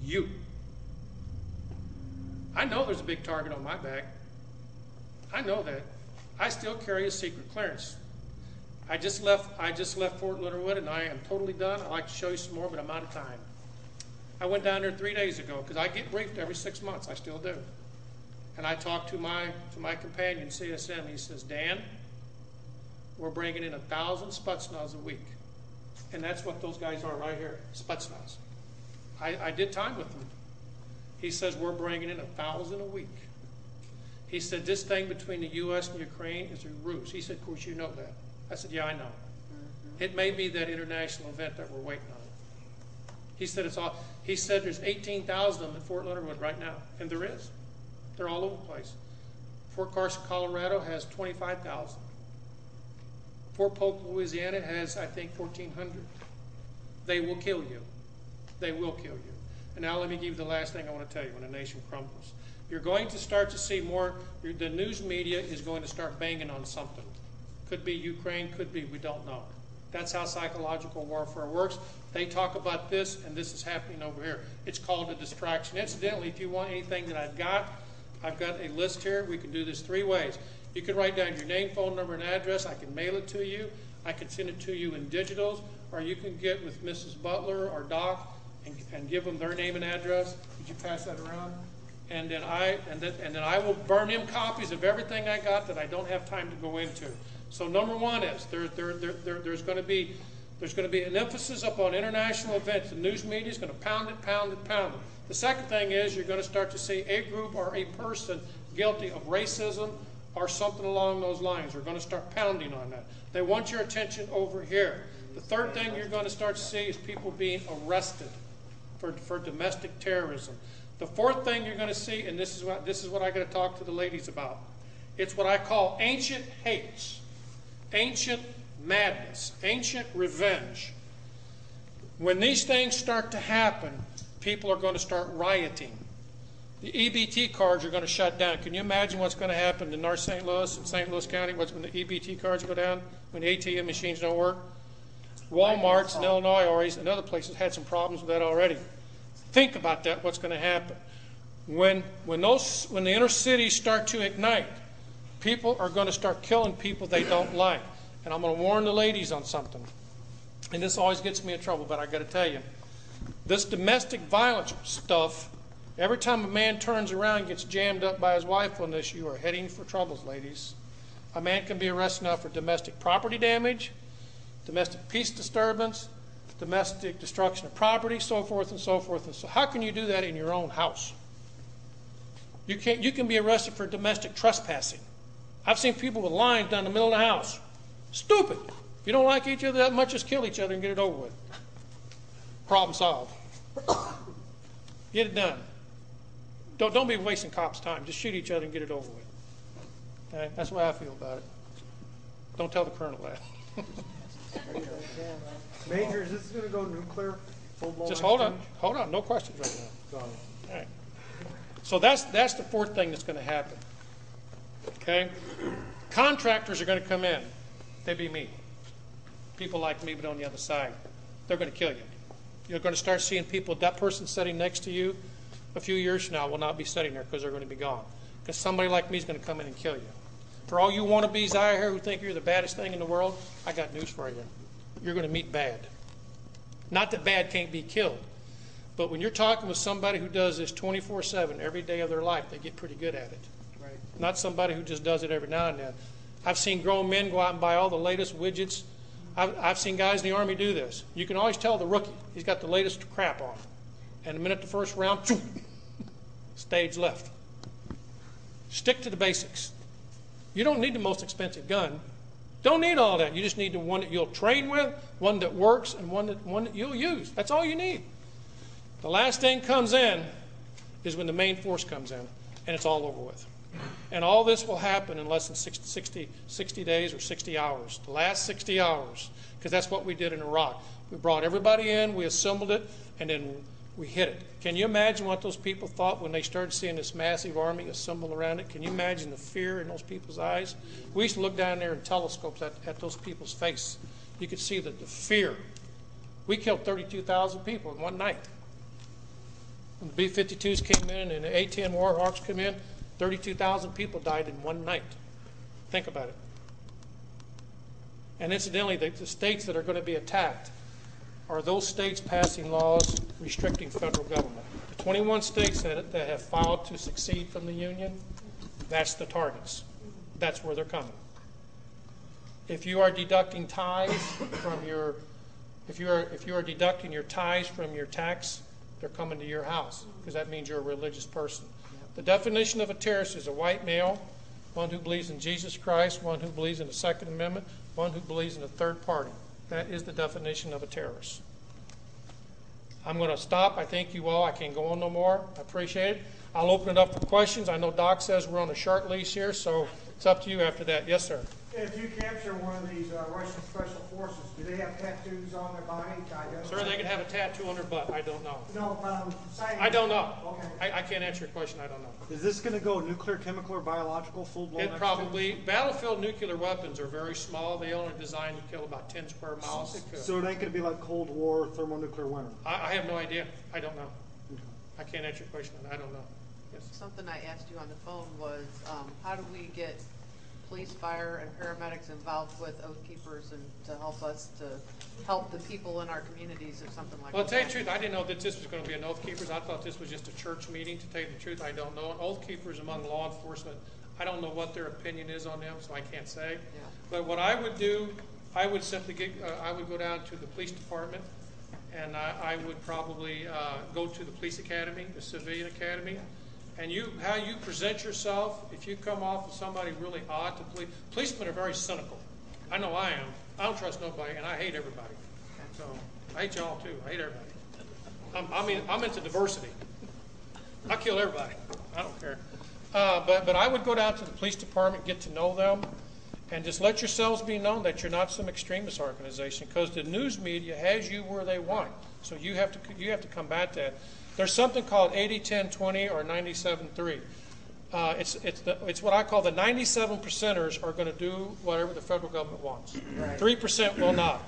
you. I know there's a big target on my back. I know that. I still carry a secret clearance. I just left Fort Leonard Wood, and I am totally done. I'd like to show you some more, but I'm out of time. I went down there 3 days ago because I get briefed every 6 months. I still do. And I talked to my companion, CSM. He says, Dan, we're bringing in 1,000 Spetsnaz a week. And that's what those guys are right here, Spetsnaz. I did time with them. He says we're bringing in 1,000 a week. He said this thing between the U.S. and Ukraine is a ruse. He said, of course you know that. I said, yeah, I know. It may be that international event that we're waiting on. He said it's all. He said there's 18,000 of them at Fort Leonard Wood right now, and there is. They're all over the place. Fort Carson, Colorado has 25,000. Fort Polk, Louisiana has, I think, 1,400. They will kill you. They will kill you. And now let me give you the last thing I want to tell you when the nation crumbles. You're going to start to see more, the news media is going to start banging on something. Could be Ukraine, could be, we don't know. That's how psychological warfare works. They talk about this, and this is happening over here. It's called a distraction. Incidentally, if you want anything that I've got a list here. We can do this 3 ways. You can write down your name, phone number, and address. I can mail it to you. I can send it to you in digitals, or you can get with Mrs. Butler or Doc and give them their name and address. Could you pass that around? And then I will burn them copies of everything I got that I don't have time to go into. So number one is there's going to be an emphasis upon international events. The news media is going to pound it, pound it, pound it. The second thing is you're going to start to see a group or a person guilty of racism or something along those lines. They're going to start pounding on that. They want your attention over here. The third thing you're going to start to see is people being arrested for domestic terrorism. The fourth thing you're going to see, and this is what I got to talk to the ladies about. It's what I call ancient hates, ancient madness, ancient revenge. When these things start to happen, people are going to start rioting. The EBT cards are going to shut down. Can you imagine what's going to happen in North St. Louis and St. Louis County when the EBT cards go down, when the ATM machines don't work? Walmarts in Illinois and other places had some problems with that already. Think about that, what's going to happen. When the inner cities start to ignite, people are going to start killing people they don't like. And I'm going to warn the ladies on something. And this always gets me in trouble, but I got to tell you. This domestic violence stuff, every time a man turns around and gets jammed up by his wife on this, you are heading for troubles, ladies. A man can be arrested now for domestic property damage, domestic peace disturbance, domestic destruction of property, so forth and so forth. And so how can you do that in your own house? You can be arrested for domestic trespassing. I've seen people with lines down the middle of the house. Stupid. If you don't like each other that much, just kill each other and get it over with. Problem solved. Get it done. Don't be wasting cops' time. Just shoot each other and get it over with. Okay? That's the way I feel about it. Don't tell the colonel that. Major, is this going to go nuclear? Just hold on. No questions right now. All right. So that's the fourth thing that's going to happen. Okay? Contractors are going to come in. They be me. People like me, but on the other side. They're going to kill you. You're going to start seeing people, that person sitting next to you a few years from now will not be sitting there because they're going to be gone. Because somebody like me is going to come in and kill you. For all you wannabes out here who think you're the baddest thing in the world, I got news for you. You're going to meet bad. Not that bad can't be killed, but when you're talking with somebody who does this 24/7 every day of their life, they get pretty good at it. Right. Not somebody who just does it every now and then. I've seen grown men go out and buy all the latest widgets. I've seen guys in the Army do this. You can always tell the rookie. He's got the latest crap on. And the minute the first round, stage left. Stick to the basics. You don't need the most expensive gun. Don't need all that. You just need the one that you'll train with, one that works, and one that you'll use. That's all you need. The last thing comes in is when the main force comes in, and it's all over with. And all this will happen in less than 60 days or 60 hours. The last 60 hours, because that's what we did in Iraq. We brought everybody in, we assembled it, and then we hit it. Can you imagine what those people thought when they started seeing this massive army assembled around it? Can you imagine the fear in those people's eyes? We used to look down there in telescopes at those people's face. You could see the fear. We killed 32,000 people in one night. When the B-52s came in and the A-10 Warhawks came in, 32,000 people died in one night. Think about it. And incidentally, the states that are going to be attacked are those states passing laws restricting federal government. The 21 states that have filed to secede from the Union, that's the targets. That's where they're coming. If you are deducting tithes from your, if you are deducting your tithes from your tax, they're coming to your house because that means you're a religious person. The definition of a terrorist is a white male, one who believes in Jesus Christ, one who believes in the Second Amendment, one who believes in a third party. That is the definition of a terrorist. I'm going to stop. I thank you all. I can't go on no more. I appreciate it. I'll open it up for questions. I know Doc says we're on a short leash here, so it's up to you after that. Yes, sir. If you capture one of these Russian special forces, do they have tattoos on their body? Sir, they could have a tattoo on their butt. I don't know. No, but I'm saying... I don't know. Okay. I can't answer your question. I don't know. Is this going to go nuclear, chemical, or biological, full-blown? It probably, battlefield nuclear weapons are very small. They only designed to kill about 10 square miles. It could. So it ain't going to be like Cold War, thermonuclear winter? I have no idea. I don't know. I can't answer your question. I don't know. Yes. Something I asked you on the phone was, how do we get police, fire, and paramedics involved with Oath Keepers and to help us to help the people in our communities if something like that? Well, to tell you the truth, I didn't know that this was going to be an Oath Keepers. I thought this was just a church meeting. To tell you the truth, I don't know. An Oath Keepers among law enforcement, I don't know what their opinion is on them, so I can't say. Yeah. But what I would do, I would simply I would go down to the police department, and I would probably go to the police academy, the civilian academy. And how you present yourself, if you come off as somebody really odd to policemen are very cynical. I know I am. I don't trust nobody, and I hate everybody. So I hate y'all too. I hate everybody. I'm into diversity. I kill everybody. I don't care. But I would go down to the police department, get to know them, and just let yourselves be known that you're not some extremist organization, because the news media has you where they want. So you have to combat that. There's something called 80-10-20 or 97-3. It's what I call the 97%ers are going to do whatever the federal government wants. Right. 3% will not.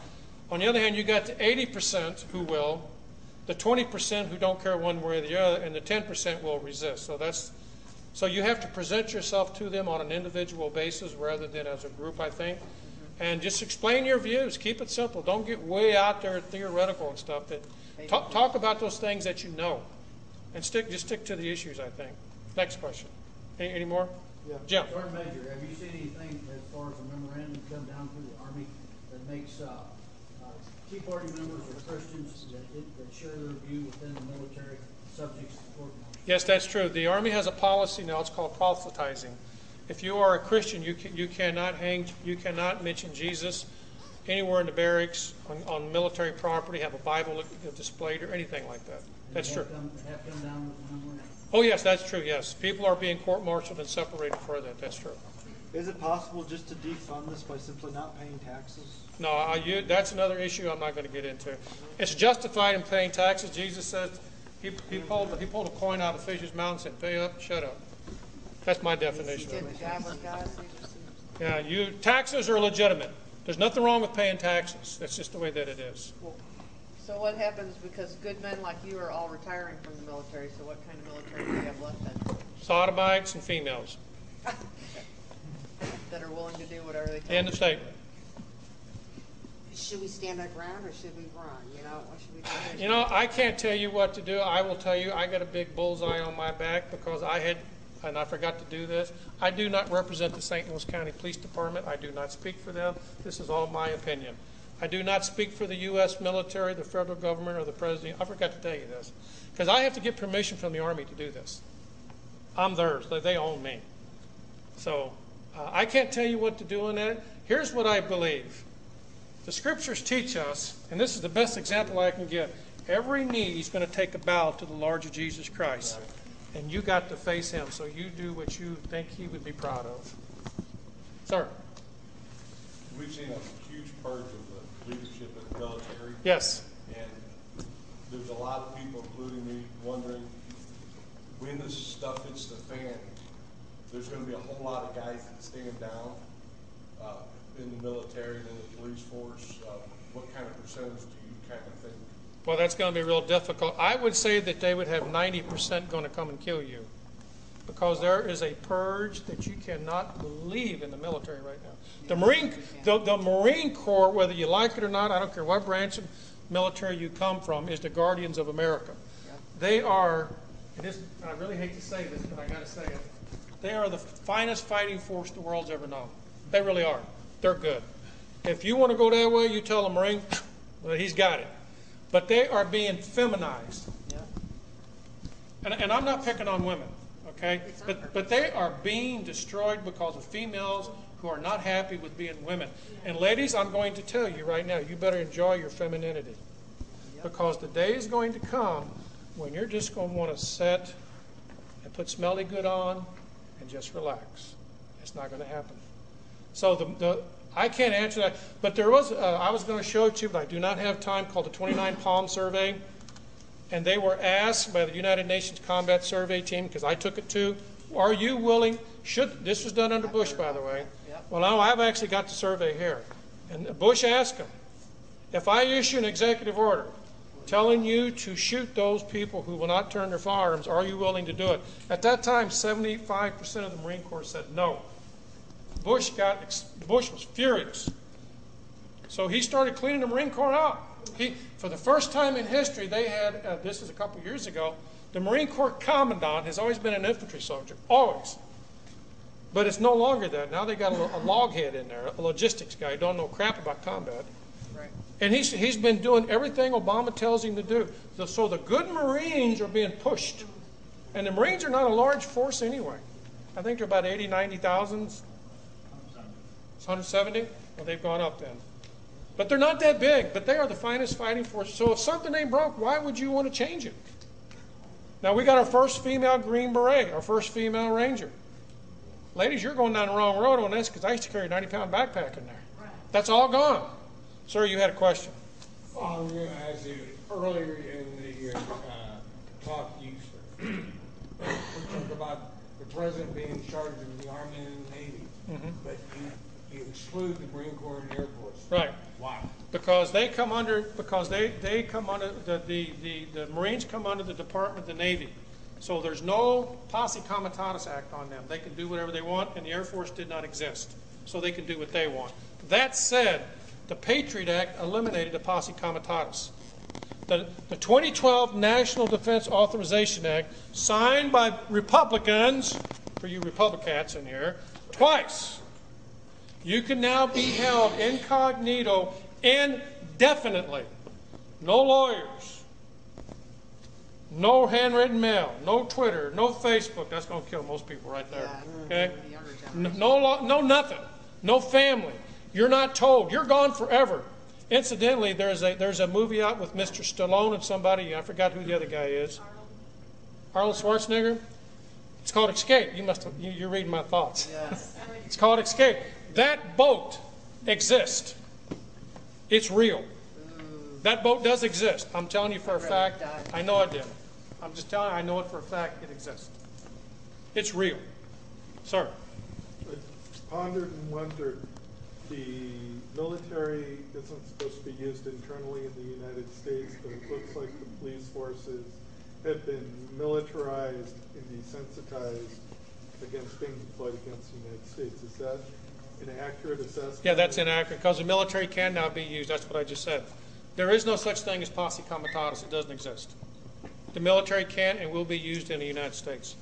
On the other hand, you got the 80% who will, the 20% who don't care one way or the other, and the 10% will resist. So you have to present yourself to them on an individual basis rather than as a group, I think. And just explain your views. Keep it simple. Don't get way out there theoretical and stuff. Talk about those things that you know, and just stick to the issues, I think. Next question. Any more? Yeah. Jim. Sergeant Major, have you seen anything as far as a memorandum come down through the Army that makes Tea Party members or Christians that share their view within the military subjects to court martial? Yes, that's true. The Army has a policy now. It's called proselytizing. If you are a Christian, you cannot mention Jesus anywhere in the barracks, on military property, have a Bible displayed or anything like that. That's true. Have come down with memorandum? Oh, yes, that's true, yes. People are being court-martialed and separated for that. That's true. Is it possible just to defund this by simply not paying taxes? No, that's another issue I'm not going to get into. It's justified in paying taxes. Jesus says he pulled a coin out of the fish's mouth and said, "Pay up, shut up." That's my definition of it. Yeah, taxes are legitimate. There's nothing wrong with paying taxes. That's just the way that it is. So what happens, because good men like you are all retiring from the military, so what kind of military do you have left then? Sodomites and females. That are willing to do whatever they tell End of statement. Should we stand our ground or should we run? What should we do? You know, I can't tell you what to do. I will tell you I got a big bullseye on my back because and I forgot to do this. I do not represent the St. Louis County Police Department. I do not speak for them. This is all my opinion. I do not speak for the U.S. military, the federal government, or the president. I forgot to tell you this because I have to get permission from the Army to do this. I'm theirs. They own me. So I can't tell you what to do in that. Here's what I believe. The Scriptures teach us, and this is the best example I can give, every knee is going to take a bow to the Lord of Jesus Christ. And you got to face him, so you do what you think he would be proud of. Sir? We've seen a huge purge of the leadership of the military. Yes. And there's a lot of people, including me, wondering when this stuff hits the fan, there's going to be a whole lot of guys that stand down in the military and in the police force. What kind of percentage do you kind of think? Well, that's going to be real difficult. I would say that they would have 90% going to come and kill you because there is a purge that you cannot believe in the military right now. The Marine Corps, whether you like it or not, I don't care what branch of military you come from, is the guardians of America. They are, I really hate to say this, but I got to say it, they are the finest fighting force the world's ever known. They really are. They're good. If you want to go that way, you tell a Marine, well, he's got it. But they are being feminized. And I'm not picking on women, okay? But they are being destroyed because of females who are not happy with being women. And ladies, I'm going to tell you right now, you better enjoy your femininity. Because the day is going to come when you're just going to want to sit and put smelly good on and just relax. It's not going to happen. So I can't answer that. But there was, I was going to show it to you, but I do not have time, called the 29 Palm Survey. And they were asked by the United Nations Combat Survey Team, because I took it too, are you willing, this was done under Bush, by the way. Well, now I've actually got the survey here. And Bush asked them, if I issue an executive order telling you to shoot those people who will not turn their firearms, are you willing to do it? At that time, 75% of the Marine Corps said no. Bush was furious. So he started cleaning the Marine Corps out. For the first time in history, they had, this is a couple years ago, the Marine Corps Commandant has always been an infantry soldier, always. But it's no longer that. Now they got a loghead in there, a logistics guy who don't know crap about combat. Right. And he's been doing everything Obama tells him to do. So the good Marines are being pushed. And the Marines are not a large force anyway. I think they're about 80, 90,000. 170? Well, they've gone up then. But they're not that big, but they are the finest fighting force. So if something ain't broke, why would you want to change it? Now, we got our first female Green Beret, our first female Ranger. Ladies, you're going down the wrong road on this, because I used to carry a 90-pound backpack in there. That's all gone. Sir, you had a question. I was going to ask you, earlier in the talk, you talked about the president being in charge of the Army and the Navy, but you exclude the Marine Corps and the Air Force. Right. Why? Because they come under, they come under, the Marines come under the Department of the Navy. So there's no Posse Comitatus Act on them. They can do whatever they want, and the Air Force did not exist. So they can do what they want. That said, the Patriot Act eliminated the Posse Comitatus. The 2012 National Defense Authorization Act, signed by Republicans, for you Republicats in here, twice. You can now be held incognito indefinitely. No lawyers. No handwritten mail. No Twitter. No Facebook. That's going to kill most people right there. Okay? No nothing. No family. You're not told. You're gone forever. Incidentally, there's a movie out with Mr. Stallone and somebody. I forgot who the other guy is. Arnold Schwarzenegger. It's called Escape. You're reading my thoughts. Yes. It's called Escape. That boat exists. It's real. That boat does exist. I'm telling you for a fact. I know it did. I'm just telling you, I know it for a fact. It exists. It's real. Sir. Pondered and wondered, the military isn't supposed to be used internally in the United States, but it looks like the police forces have been militarized and desensitized against being deployed against the United States. Is that an accurate assessment? Yeah, that's inaccurate, because the military can now be used. That's what I just said. There is no such thing as Posse Comitatus. It doesn't exist. The military can and will be used in the United States.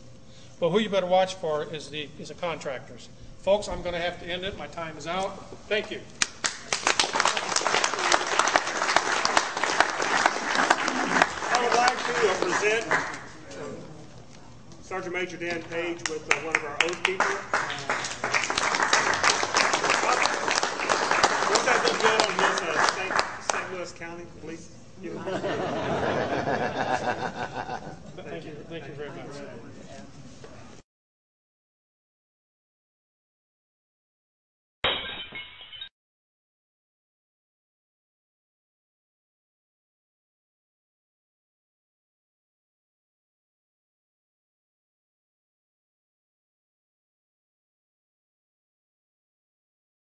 But who you better watch for is the contractors. Folks, I'm going to have to end it. My time is out. Thank you. I would like to present Sergeant Major Dan Page with one of our Oath Keepers. What's that been good on his St. Louis County Police? Thank you very much.